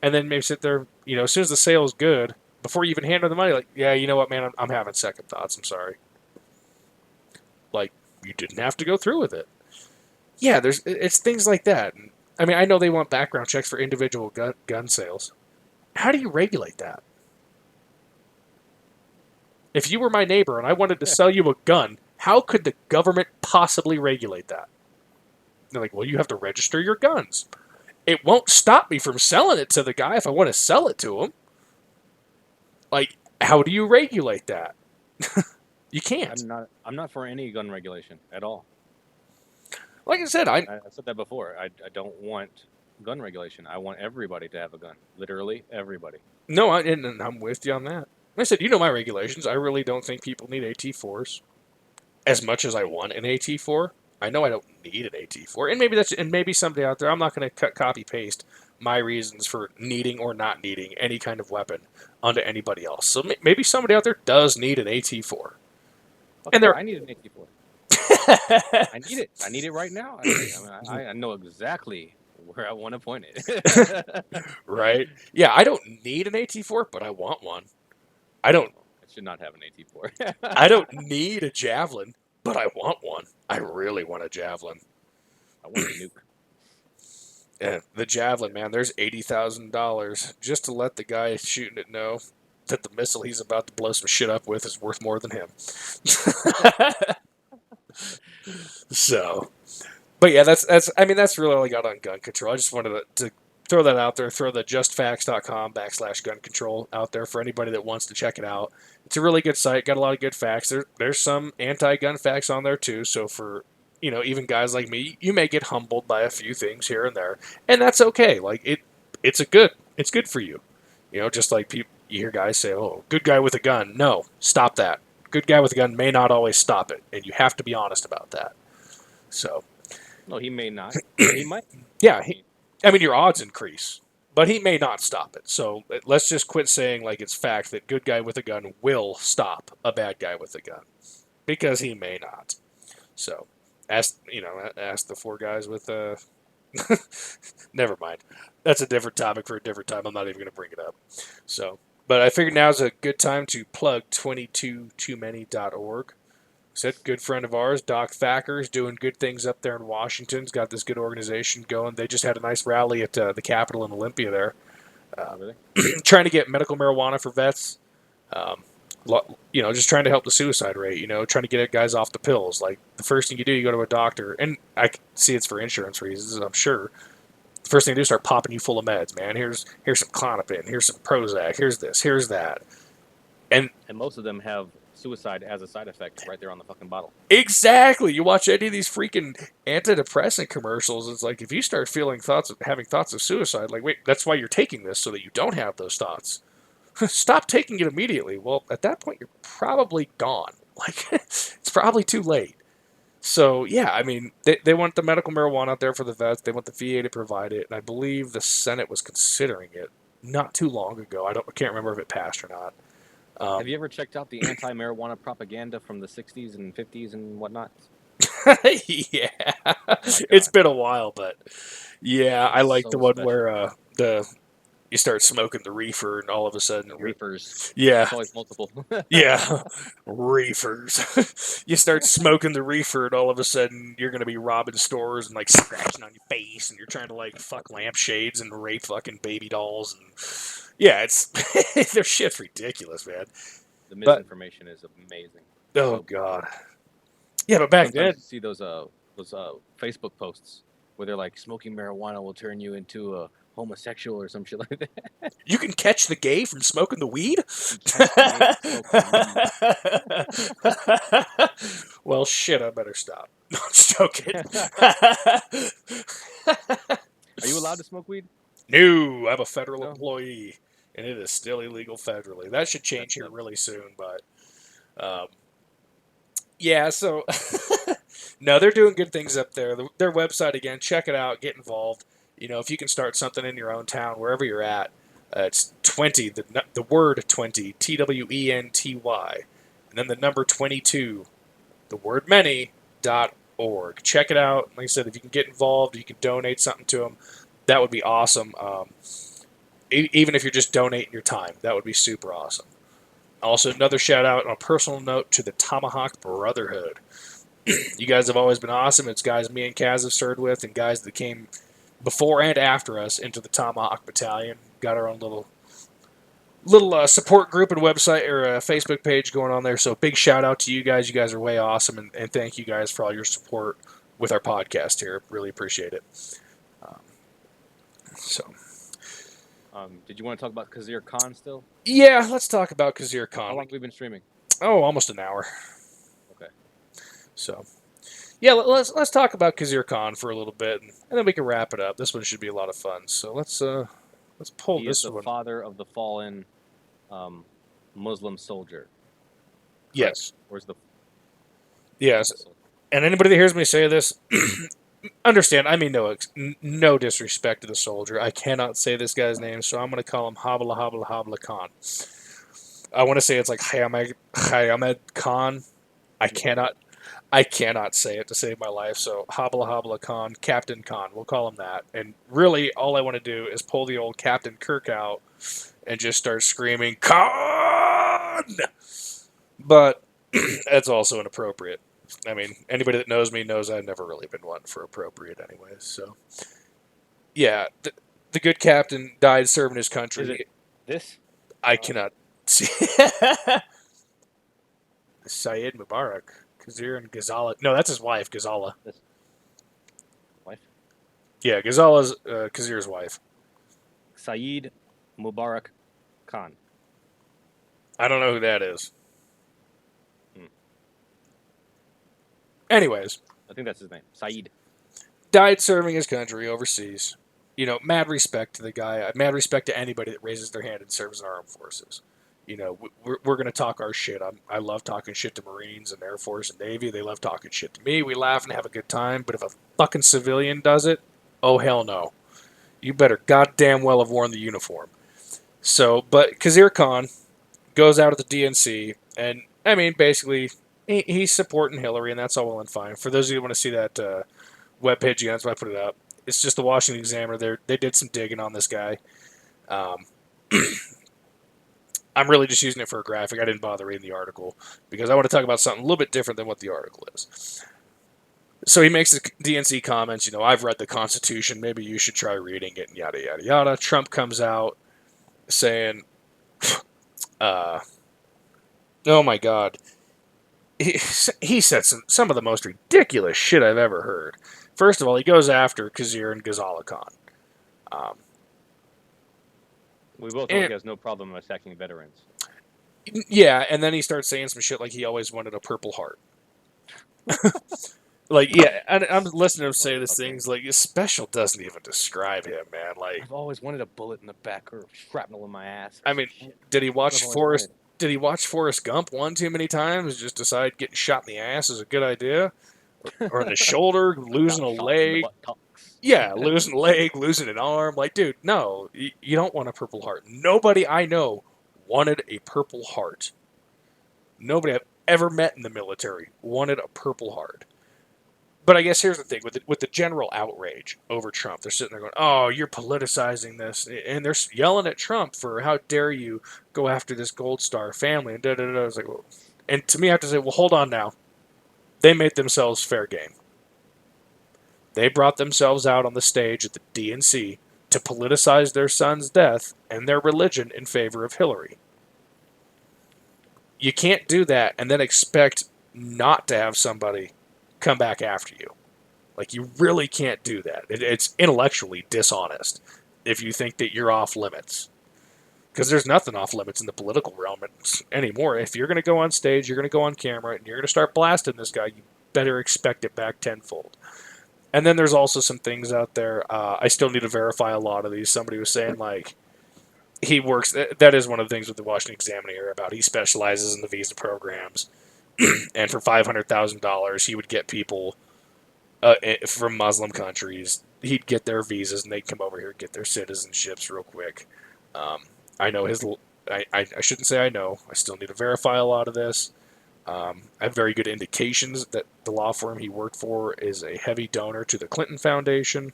and then maybe sit there, as soon as the sale is good, before you even hand her the money, yeah, you know what, man, I'm having second thoughts. I'm sorry. You didn't have to go through with it. Yeah, it's things like that. I mean, I know they want background checks for individual gun sales. How do you regulate that? If you were my neighbor and I wanted to sell you a gun, how could the government possibly regulate that? They're like, well, you have to register your guns. It won't stop me from selling it to the guy if I want to sell it to him. How do you regulate that? You can't. I'm not for any gun regulation at all. Like I said, I said that before. I don't want gun regulation. I want everybody to have a gun. Literally everybody. No, and I'm with you on that. Like I said, my regulations. I really don't think people need AT4s as much as I want an AT4. I know I don't need an AT4, and maybe somebody out there. I'm not going to copy paste my reasons for needing or not needing any kind of weapon onto anybody else. So maybe somebody out there does need an AT4. I need an AT4. I need it. I need it right now. I know exactly where I want to point it. Right? Yeah, I don't need an AT4, but I want one. I should not have an AT4. I don't need a javelin, but I want one. I really want a javelin. I want a nuke. Yeah, the javelin, man. There's $80,000 just to let the guy shooting it know that the missile he's about to blow some shit up with is worth more than him. So, but yeah, that's really all I got on gun control. I just wanted to throw that out there, throw the justfacts.com/gun control out there for anybody that wants to check it out. It's a really good site, got a lot of good facts. There's some anti-gun facts on there too, so for even guys like me, you may get humbled by a few things here and there, and that's okay. It's good for you. Just like you hear guys say, "Oh, good guy with a gun." No, stop that. Good guy with a gun may not always stop it, and you have to be honest about that. So, no, he may not. He might. Yeah, your odds increase, but he may not stop it. So let's just quit saying it's fact that good guy with a gun will stop a bad guy with a gun, because he may not. So, ask the four guys with never mind. That's a different topic for a different time. I'm not even going to bring it up. So, but I figured now's a good time to plug 22toomany.org. Said good friend of ours, Doc Thacker's doing good things up there in Washington. He's got this good organization going. They just had a nice rally at the Capitol in Olympia there, Really? trying to get medical marijuana for vets. Just trying to help the suicide rate. Trying to get guys off the pills. The first thing you do, you go to a doctor, and I see it's for insurance reasons, I'm sure. The first thing they do is start popping you full of meds, man. Here's some Klonopin, here's some Prozac, here's this, here's that. And most of them have suicide as a side effect right there on the fucking bottle. Exactly. You watch any of these freaking antidepressant commercials, it's like if you start having thoughts of suicide, wait, that's why you're taking this, so that you don't have those thoughts. Stop taking it immediately. Well, at that point, you're probably gone. It's probably too late. So, yeah, they want the medical marijuana out there for the vets. They want the VA to provide it. And I believe the Senate was considering it not too long ago. I can't remember if it passed or not. Have you ever checked out the anti-marijuana propaganda from the 60s and 50s and whatnot? Yeah. It's been a while, but yeah, I like the one where you start smoking the reefer, and all of a sudden... Reefers. Yeah. It's always multiple. Yeah. Reefers. You start smoking the reefer, and all of a sudden you're going to be robbing stores and, scratching on your face, and you're trying to, fuck lampshades and rape fucking baby dolls. And yeah, it's... their shit's ridiculous, man. The misinformation is amazing. Oh, God. Yeah, but back then... You see those Facebook posts where they're like smoking marijuana will turn you into a homosexual or some shit like that. You can catch the gay from smoking the weed? Catch the gay from smoking Well, shit, I better stop. No, I'm just joking. Are you allowed to smoke weed? No, I'm a federal No? employee, and it is still illegal federally. That should change here That's- really soon, but yeah, so no, they're doing good things up there. Their website again, check it out, get involved. If you can start something in your own town, wherever you're at, it's 20, the word 20, TWENTY, and then the number 22, the word many.org. Check it out. Like I said, if you can get involved, you can donate something to them. That would be awesome. Even if you're just donating your time, that would be super awesome. Also, another shout out on a personal note to the Tomahawk Brotherhood. You guys have always been awesome. It's guys me and Kaz have served with, and guys that came before and after us into the Tomahawk Battalion. Got our own little support group and website or Facebook page going on there. So big shout out to you guys. You guys are way awesome, and thank you guys for all your support with our podcast here. Really appreciate it. Did you want to talk about Kazir Khan still? Yeah, let's talk about Kazir Khan. How long have we been streaming? Oh, almost an hour. Okay. So, yeah, let's talk about Kazir Khan for a little bit, and then we can wrap it up. This one should be a lot of fun. So let's pull He this is the one. father of the fallen Muslim soldier. Yes, Where's the yes. And anybody that hears me say this, understand, I mean no disrespect to the soldier. I cannot say this guy's name, so I'm going to call him Habla Habla Habla Khan. I want to say it's like Hayamed Khan. I cannot say it to save my life, so Habla Habla Khan, Captain Khan, we'll call him that. And really, all I want to do is pull the old Captain Kirk out and just start screaming, Khan! But that's also inappropriate. I mean, anybody that knows me knows I've never really been one for appropriate anyways. So, yeah, the good captain died serving his country. Is it this? I cannot see. Syed Mubarak. Kazir and Ghazala. No, that's his wife, Ghazala. This wife? Yeah, Ghazala's Kazir's wife. Saeed Mubarak Khan. I don't know who that is. Hmm. Anyways, I think that's his name. Saeed. died serving his country overseas. Mad respect to the guy. Mad respect to anybody that raises their hand and serves in our armed forces. We're going to talk our shit. I love talking shit to Marines and Air Force and Navy. They love talking shit to me. We laugh and have a good time. But if a fucking civilian does it, oh hell no. You better goddamn well have worn the uniform. So, but Kazir Khan goes out at the DNC, and I mean, basically, he's supporting Hillary, and that's all well and fine. For those of you who want to see that webpage again, that's why I put it up. It's just the Washington Examiner. They did some digging on this guy. I'm really just using it for a graphic. I didn't bother reading the article because I want to talk about something a little bit different than what the article is. So he makes the DNC comments, I've read the Constitution. Maybe you should try reading it, and yada, yada, yada. Trump comes out saying, oh my God. He said some of the most ridiculous shit I've ever heard. First of all, he goes after Kazir and Ghazala Khan. We both know he has no problem attacking veterans. Yeah, and then he starts saying some shit like he always wanted a Purple Heart. Like, yeah, I'm listening to him say these things. Like, special doesn't even describe him, man. Like, I've always wanted a bullet in the back or shrapnel in my ass. I mean, did he watch I've always Forrest? wanted. Did he watch Forrest Gump one too many times? Just decide getting shot in the ass is a good idea, or in the shoulder, losing a Got shot in the leg. buttocks. Yeah, losing a leg, losing an arm. Like, dude, no, you don't want a Purple Heart. Nobody I know wanted a Purple Heart. Nobody I've ever met in the military wanted a Purple Heart. But I guess here's the thing, with the general outrage over Trump, they're sitting there going, oh, you're politicizing this, and they're yelling at Trump for how dare you go after this Gold Star family, and da-da-da. I was like, well, and to me I have to say, well, hold on now. They made themselves fair game. They brought themselves out on the stage at the DNC to politicize their son's death and their religion in favor of Hillary. You can't do that and then expect not to have somebody come back after you. Like, you really can't do that. It's intellectually dishonest if you think that you're off limits. Because there's nothing off limits in the political realm anymore. If you're going to go on stage, you're going to go on camera, and you're going to start blasting this guy, you better expect it back tenfold. And then there's also some things out there. I still need to verify a lot of these. Somebody was saying, like, he works. That is one of the things with the Washington Examiner about. He specializes in the visa programs. And for $500,000, he would get people from Muslim countries. He'd get their visas, and they'd come over here and get their citizenships real quick. I know his. I shouldn't say I know. I still need to verify a lot of this. I have very good indications that the law firm he worked for is a heavy donor to the Clinton Foundation.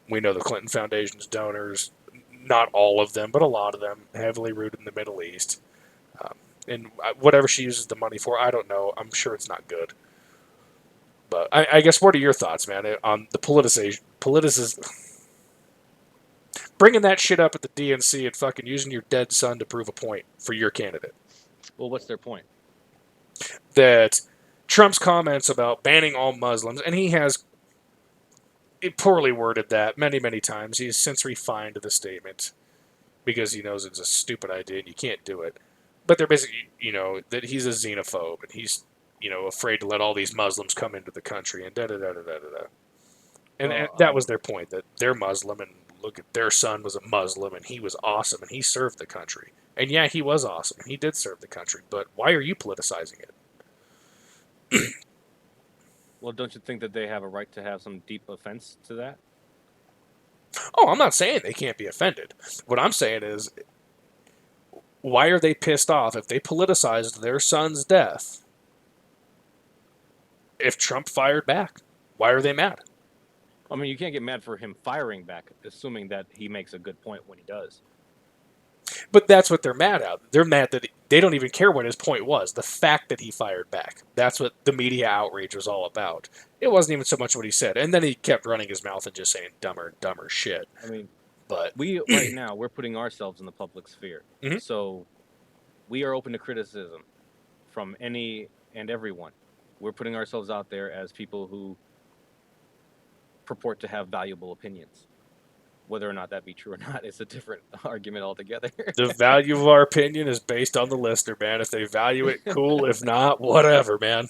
We know the Clinton Foundation's donors, not all of them, but a lot of them, heavily rooted in the Middle East. And whatever she uses the money for, I don't know. I'm sure it's not good. But I guess, what are your thoughts, man, on the bringing that shit up at the DNC and fucking using your dead son to prove a point for your candidate? Well, what's their point? That Trump's comments about banning all Muslims, and he has poorly worded that many, many times. He's since refined the statement because he knows it's a stupid idea and you can't do it. But they're basically, that he's a xenophobe and he's, afraid to let all these Muslims come into the country and da-da-da-da-da-da. And that was their point, that they're Muslim and look at their son was a Muslim and he was awesome and he served the country. And yeah, he was awesome and he did serve the country, but why are you politicizing it? Well, don't you think that they have a right to have some deep offense to that? Oh, I'm not saying they can't be offended. What I'm saying is, why are they pissed off if they politicized their son's death? If Trump fired back, why are they mad? I mean, you can't get mad for him firing back, assuming that he makes a good point when he does. But that's what they're mad at. They're mad that they don't even care what his point was. The fact that he fired back. That's what the media outrage was all about. It wasn't even so much what he said. And then he kept running his mouth and just saying dumber and dumber shit. I mean, but right now, we're putting ourselves in the public sphere. Mm-hmm. So we are open to criticism from any and everyone. We're putting ourselves out there as people who purport to have valuable opinions. Whether or not that be true or not is a different argument altogether. The value of our opinion is based on the listener, man. If they value it, cool. If not, whatever, man.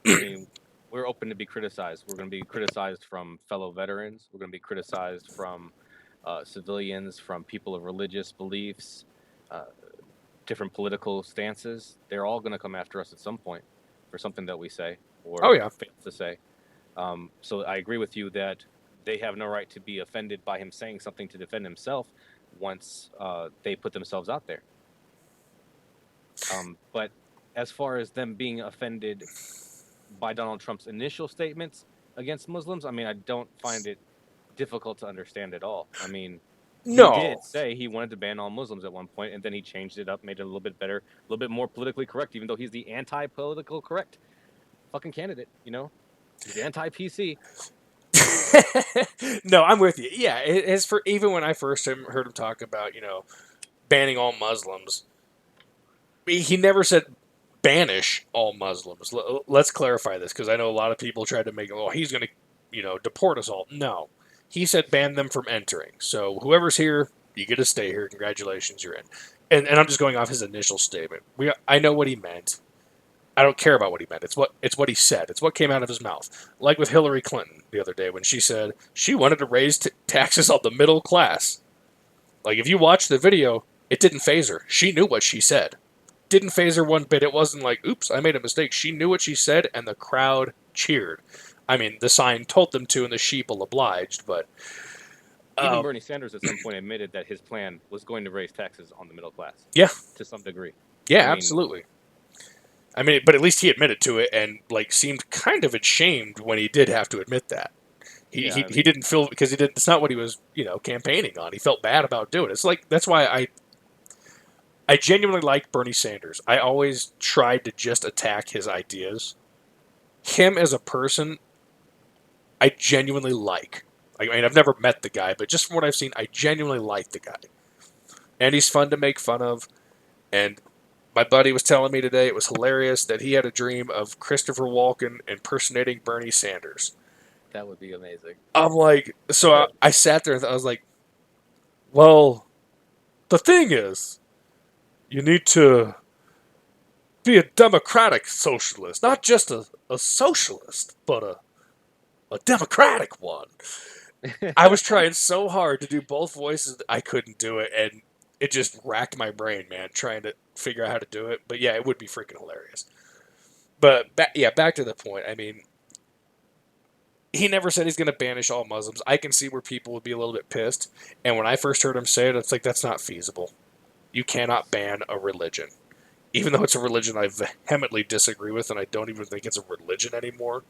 I mean, we're open to be criticized. We're going to be criticized from fellow veterans. We're going to be criticized from civilians, from people of religious beliefs, different political stances. They're all going to come after us at some point for something that we say or fail to say. So I agree with you that they have no right to be offended by him saying something to defend himself once they put themselves out there. But as far as them being offended by Donald Trump's initial statements against Muslims, I mean, I don't find it difficult to understand at all. I mean, no. He did say he wanted to ban all Muslims at one point, and then he changed it up, made it a little bit better, a little bit more politically correct, even though he's the anti-political correct fucking candidate, He's anti-PC. No, I'm with you. Yeah, it's for even when I first heard him talk about, banning all Muslims, he never said banish all Muslims. Let's clarify this, because I know a lot of people tried to make, he's going to, deport us all. No. He said ban them from entering. So whoever's here, you get to stay here. Congratulations, you're in. And I'm just going off his initial statement. I know what he meant. I don't care about what he meant. It's what he said. It's what came out of his mouth. Like with Hillary Clinton the other day when she said she wanted to raise taxes on the middle class. Like, if you watch the video, it didn't faze her. She knew what she said. Didn't faze her one bit. It wasn't like, oops, I made a mistake. She knew what she said, and the crowd cheered. I mean, the sign told them to, and the sheeple obliged, but... Even Bernie Sanders at some point admitted that his plan was going to raise taxes on the middle class. Yeah. To some degree. Yeah, absolutely. I mean, but at least he admitted to it and, seemed kind of ashamed when he did have to admit that. He didn't feel, because it's not what he was, campaigning on. He felt bad about doing it. It's like, that's why I genuinely like Bernie Sanders. I always tried to just attack his ideas. Him as a person, I genuinely like. I mean, I've never met the guy, but just from what I've seen, I genuinely like the guy. And he's fun to make fun of. And My buddy was telling me today it was hilarious that he had a dream of Christopher Walken impersonating Bernie Sanders. That would be amazing. I'm like, so I sat there and I was like, well, the thing is, you need to be a democratic socialist, not just a socialist, but a democratic one. I was trying so hard to do both voices, I couldn't do it, and it just racked my brain, man, trying to figure out how to do it. But yeah, it would be freaking hilarious. But back to the point. I mean, he never said he's going to banish all Muslims. I can see where people would be a little bit pissed. And when I first heard him say it, it's like, that's not feasible. You cannot ban a religion. Even though it's a religion I vehemently disagree with, and I don't even think it's a religion anymore.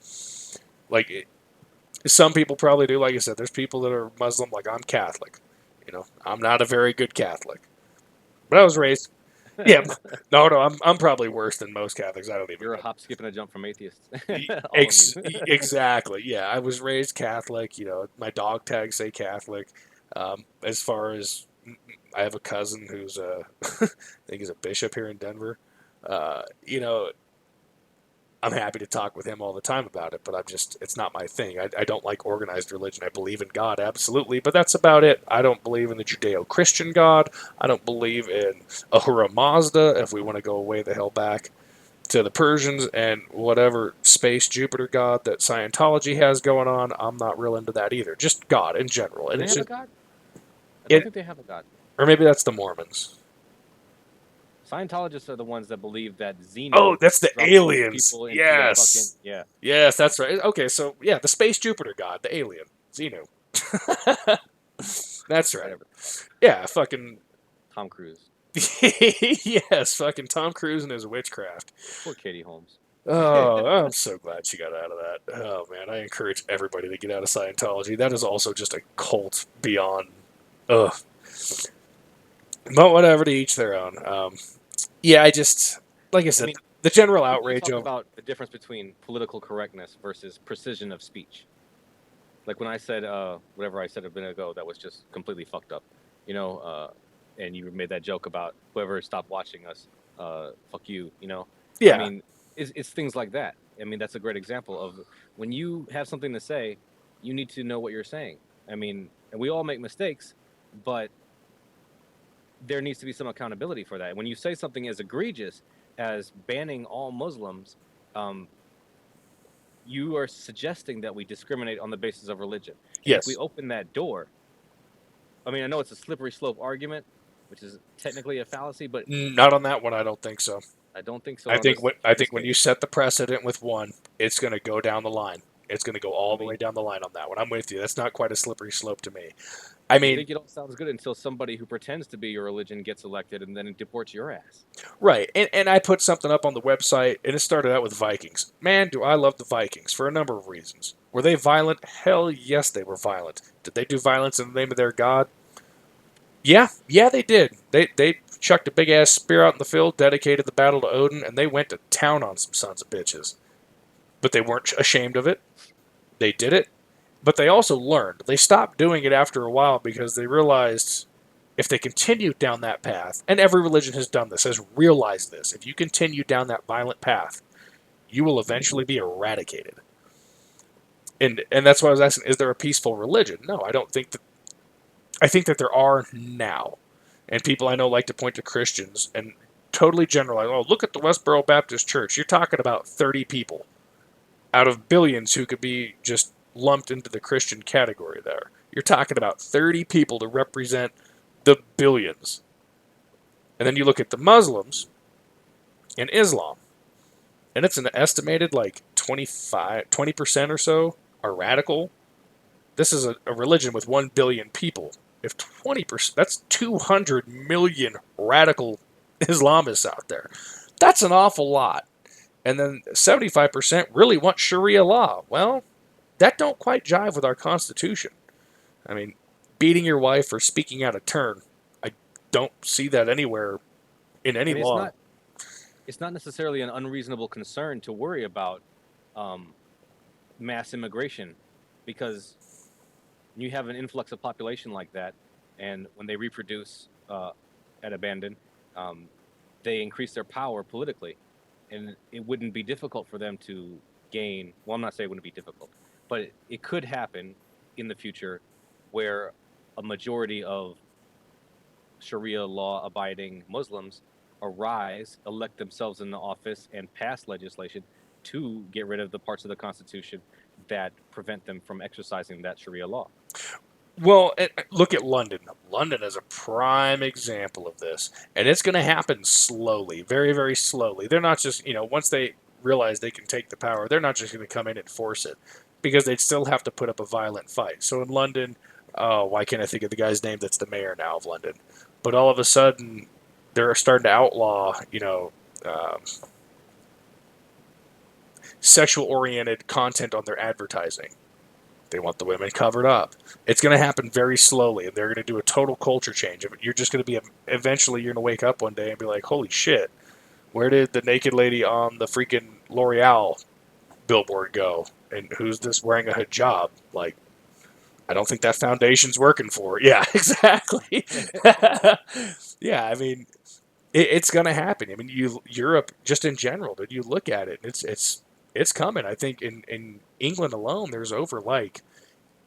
Like, some people probably do. Like I said, there's people that are Muslim, like I'm Catholic. You know, I'm not a very good Catholic. But I was raised... Yeah, no, I'm probably worse than most Catholics. I don't even. You're a hop, skip, and a jump from atheists. Exactly. Yeah, I was raised Catholic. You know, my dog tags say Catholic. As far as I have a cousin who's I think he's a bishop here in Denver. You know, I'm happy to talk with him all the time about it, but it's not my thing. I don't like organized religion. I believe in God, absolutely, but that's about it. I don't believe in the Judeo-Christian God. I don't believe in Ahura Mazda, if we want to go way the hell back to the Persians, and whatever space Jupiter God that Scientology has going on. I'm not real into that either. Just God in general. And They it's have a just, god? I don't think they have a god. or maybe that's the Mormons. Scientologists are the ones that believe that Xeno. Oh, that's the dropped aliens. people into Yes. the fucking, Yes, that's right. Okay, so yeah, the space Jupiter God, the alien, Xenu. That's right. whatever. Yeah, fucking Tom Cruise. yes, fucking Tom Cruise and his witchcraft. Poor Katie Holmes. Oh, I'm so glad she got out of that. Oh man, I encourage everybody to get out of Scientology. That is also just a cult beyond. Ugh. But whatever, to each their own. Yeah, I just, like I said, mean, the general We outrage talk over. about the difference between political correctness versus precision of speech. Like when I said whatever I said a minute ago, that was just completely fucked up. You know, and you made that joke about whoever stopped watching us, fuck you. You know. Yeah. I mean, it's things like that. I mean, that's a great example of when you have something to say, you need to know what you're saying. I mean, and we all make mistakes, but there needs to be some accountability for that. When you say something as egregious as banning all Muslims, you are suggesting that we discriminate on the basis of religion. And Yes. If we open that door, I mean, I know it's a slippery slope argument, which is technically a fallacy, but Not on that one. I don't think so. I don't think so. I on think this- when I this think when case. you set the precedent with one, it's going to go down the line. It's going to go all the mean- way down the line on that one. I'm with you. That's not quite a slippery slope to me. I I mean, think it all sounds good until somebody who pretends to be your religion gets elected and then it deports your ass. right. And I put something up on the website, and it started out with Vikings. Man, do I love the Vikings for a number of reasons. Were they violent? Hell yes, they were violent. Did they do violence in the name of their god? Yeah, they did. They chucked a big ass spear out in the field, dedicated the battle to Odin, and they went to town on some sons of bitches. But they weren't ashamed of it. They did it. But they also learned. They stopped doing it after a while because they realized if they continued down that path, and every religion has done this, has realized this, if you continue down that violent path, you will eventually be eradicated. And that's why I was asking, is there a peaceful religion? No, I don't think that. I think that there are now. And people I know like to point to Christians and totally generalize, oh, look at the Westboro Baptist Church. You're talking about 30 people out of billions who could be just lumped into the Christian category there. You're talking about 30 people to represent the billions. And then you look at the Muslims and Islam, and it's an estimated like 20% or so are radical. This is a religion with 1 billion people. If 20%, that's 200 million radical Islamists out there. That's an awful lot. And then 75% really want Sharia law. Well, that don't quite jive with our Constitution. I mean, beating your wife for speaking out of turn, I don't see that anywhere in any law. It's not necessarily an unreasonable concern to worry about mass immigration, because you have an influx of population like that, and when they reproduce at abandon, they increase their power politically, and it wouldn't be difficult for them to gain. Well, I'm not saying it wouldn't be difficult, but it could happen in the future where a majority of Sharia law abiding Muslims arise, elect themselves in the office, and pass legislation to get rid of the parts of the Constitution that prevent them from exercising that Sharia law. Well, look at London. London is a prime example of this. And it's going to happen slowly, very, very slowly. They're not just, once they realize they can take the power, they're not just going to come in and force it because they'd still have to put up a violent fight. So in London, why can't I think of the guy's name that's the mayor now of London? But all of a sudden, they're starting to outlaw, sexual-oriented content on their advertising. They want the women covered up. It's going to happen very slowly, and they're going to do a total culture change. You're just going to be, eventually you're going to wake up one day and be like, holy shit, where did the naked lady on the freaking L'Oreal billboard go? And who's this wearing a hijab? Like, I don't think that foundation's working for it. Yeah, exactly. Yeah, I mean, it's going to happen. I mean, Europe, just in general, dude, you look at it, it's coming. I think in England alone, there's over like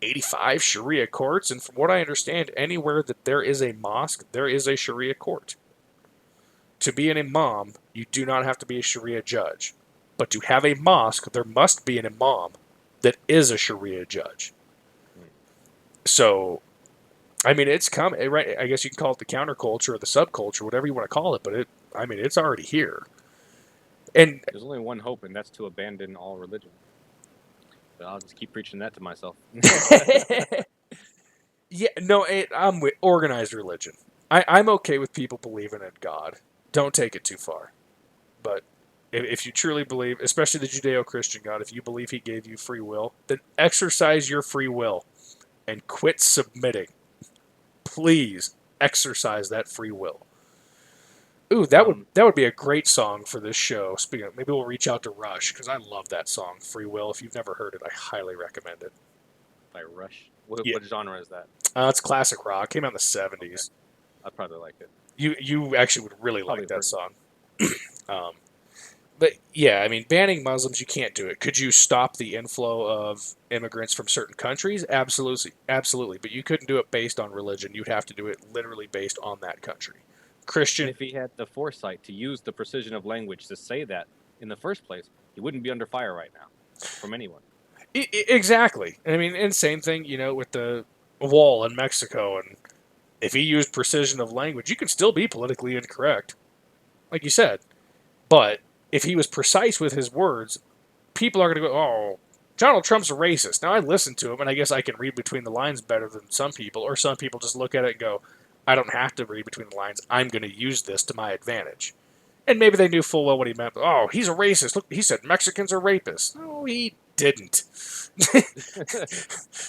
85 Sharia courts. And from what I understand, anywhere that there is a mosque, there is a Sharia court. To be an imam, you do not have to be a Sharia judge. But to have a mosque, there must be an imam that is a Sharia judge. So, I mean, it's coming, right? I guess you can call it the counterculture or the subculture, whatever you want to call it. But it's already here. And there's only one hope, and that's to abandon all religion. But I'll just keep preaching that to myself. Yeah, no, I'm with organized religion. I'm okay with people believing in God. Don't take it too far. But if you truly believe, especially the Judeo-Christian God, if you believe he gave you free will, then exercise your free will and quit submitting. Please exercise that free will. Ooh, that would be a great song for this show. Speaking of, maybe we'll reach out to Rush because I love that song, Free Will. If you've never heard it, I highly recommend it. By Rush? What genre is that? It's classic rock. Came out in the 70s. Okay. I'd probably like it. You actually would really like that song. But yeah, I mean, banning Muslims, you can't do it. Could you stop the inflow of immigrants from certain countries? Absolutely. But you couldn't do it based on religion. You'd have to do it literally based on that country. Christian. And if he had the foresight to use the precision of language to say that in the first place, he wouldn't be under fire right now from anyone. Exactly. I mean, and same thing, with the wall in Mexico. And if he used precision of language, you can still be politically incorrect, like you said. But if he was precise with his words, people are going to go, oh, Donald Trump's a racist. Now, I listen to him, and I guess I can read between the lines better than some people. Or some people just look at it and go, I don't have to read between the lines. I'm going to use this to my advantage. And maybe they knew full well what he meant. Oh, he's a racist. Look, he said Mexicans are rapists. No, he didn't.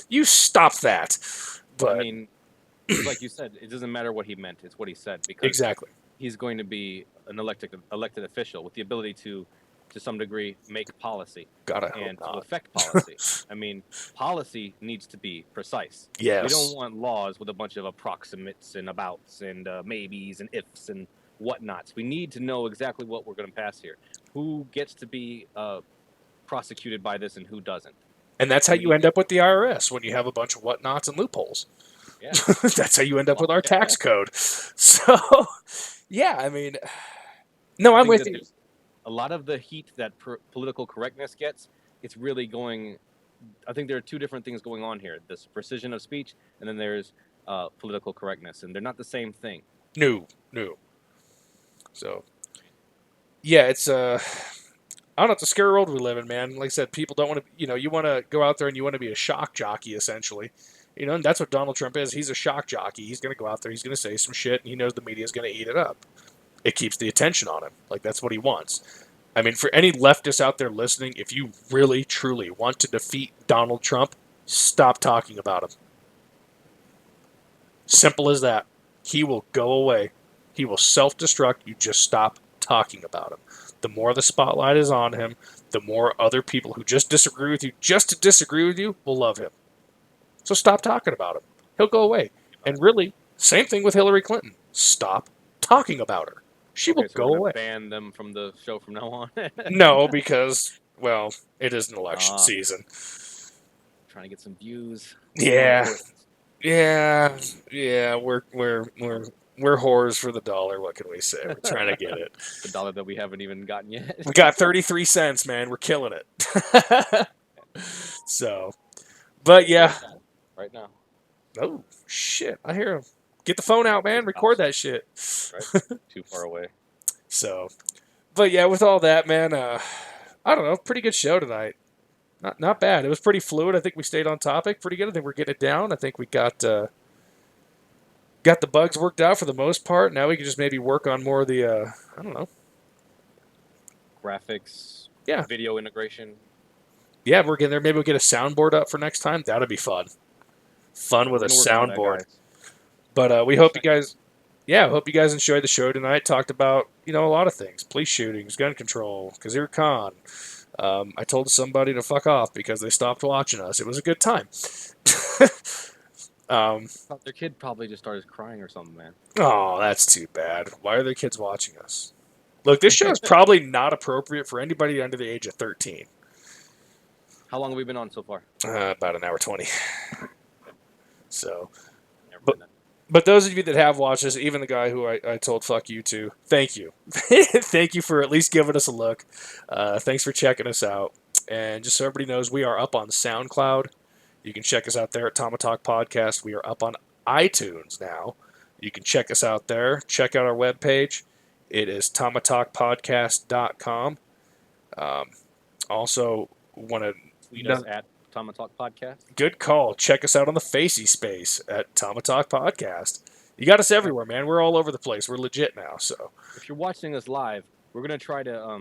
You stop that. But I mean, like you said, it doesn't matter what he meant. It's what he said. Because exactly. He's going to be an elected official with the ability to some degree, make policy. And to affect policy. I mean, policy needs to be precise. Yes. We don't want laws with a bunch of approximates and abouts and maybes and ifs and whatnots. We need to know exactly what we're going to pass here. Who gets to be prosecuted by this and who doesn't. And that's how you end up with the IRS when you have a bunch of whatnots and loopholes. Yeah. That's how you end up with our tax code. So, yeah, I mean, no, I'm with you. A lot of the heat that political correctness gets, it's really going. I think there are two different things going on here: this precision of speech, and then there's political correctness, and they're not the same thing. No. So, yeah, it's I don't know. It's a scary world we live in, man. Like I said, people don't want to. You want to go out there and you want to be a shock jockey, essentially. And that's what Donald Trump is. He's a shock jockey. He's going to go out there. He's going to say some shit, and he knows the media is going to eat it up. It keeps the attention on him. Like, that's what he wants. I mean, for any leftists out there listening, if you really, truly want to defeat Donald Trump, stop talking about him. Simple as that. He will go away. He will self-destruct. You just stop talking about him. The more the spotlight is on him, the more other people who just disagree with you, just to disagree with you, will love him. So stop talking about him. He'll go away. And really, same thing with Hillary Clinton. Stop talking about her. She will Okay, so go we're away. gonna ban them from the show from now on. No, because, well, it is an election Ah. season. Trying to get some views. Yeah. More Yeah, we're whores for the dollar. What can we say? We're trying to get it. the dollar that we haven't even gotten yet. We got 33 cents, man. We're killing it. So, but yeah. Right now. Oh shit! I hear him. Get the phone out, man. Record that shit. Right. Too far away. So, but yeah, with all that, man. I don't know. Pretty good show tonight. Not bad. It was pretty fluid. I think we stayed on topic pretty good. I think we're getting it down. I think we got the bugs worked out for the most part. Now we can just maybe work on more of the I don't know. Graphics. Yeah. Video integration. Yeah, we're getting there. Maybe we'll get a soundboard up for next time. That'd be fun. Fun with a soundboard. But we hope you guys. Yeah, I hope you guys enjoyed the show tonight. Talked about a lot of things: police shootings, gun control, Kazir Khan. I told somebody to fuck off because they stopped watching us. It was a good time. Their kid probably just started crying or something, man. Oh, that's too bad. Why are their kids watching us? Look, this show is probably not appropriate for anybody under the age of 13. How long have we been on so far? About an hour 20. So, Never but, been that. but those of you that have watched this, even the guy who I told fuck you to, thank you. Thank you for at least giving us a look. Thanks for checking us out. And just so everybody knows, we are up on SoundCloud. You can check us out there at Tomatalk Podcast. We are up on iTunes now. You can check us out there. Check out our webpage. It is tomatalkpodcast.com. Also, want to Tweet us at Tomatalk Podcast. Good call. Check us out on the Facey Space at Tomatalk Podcast. You got us everywhere, man. We're all over the place. We're legit now. So If you're watching us live, we're gonna try to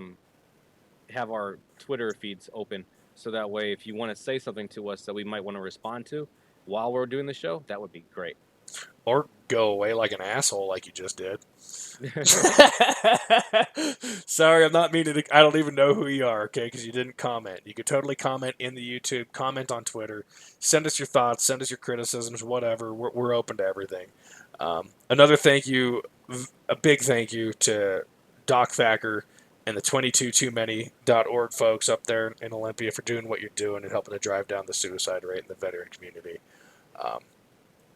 have our Twitter feeds open, so that way, if you want to say something to us that we might want to respond to while we're doing the show, that would be great. or go away like an asshole, like you just did. Sorry, I'm not meaning to. I don't even know who you are, okay? Because you didn't comment. You could totally comment in the YouTube, comment on Twitter, send us your thoughts, send us your criticisms, whatever. We're open to everything. Another thank you, a big thank you to Doc Thacker and the 222many.org folks up there in Olympia for doing what you're doing and helping to drive down the suicide rate in the veteran community.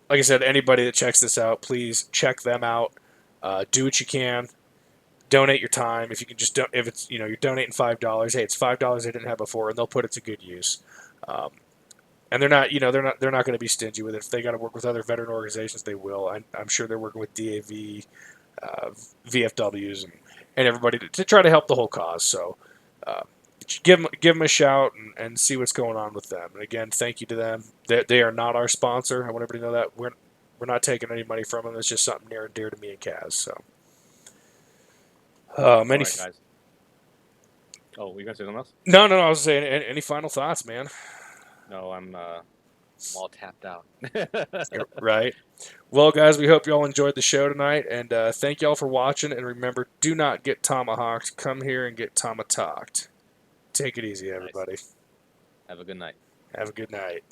Like I said, anybody that checks this out, please check them out. Do what you can. Donate your time. If you can just if it's you're donating $5, hey, it's $5 they didn't have before, and they'll put it to good use. And they're not going to be stingy with it. If they got to work with other veteran organizations, they will. I'm sure they're working with DAV, VFWs, and everybody to try to help the whole cause. So give them a shout and see what's going on with them. And again, thank you to them. They are not our sponsor. I want everybody to know that we're not taking any money from them. It's just something near and dear to me and Kaz. So, All right, guys. Oh, were you gonna say something else? No. I was saying, any final thoughts, man? No, I'm all tapped out. Right. Well, guys, we hope you all enjoyed the show tonight, and thank you all for watching. And remember, do not get tomahawked. Come here and get tomatalked. Take it easy, everybody. Have a good night. Have a good night.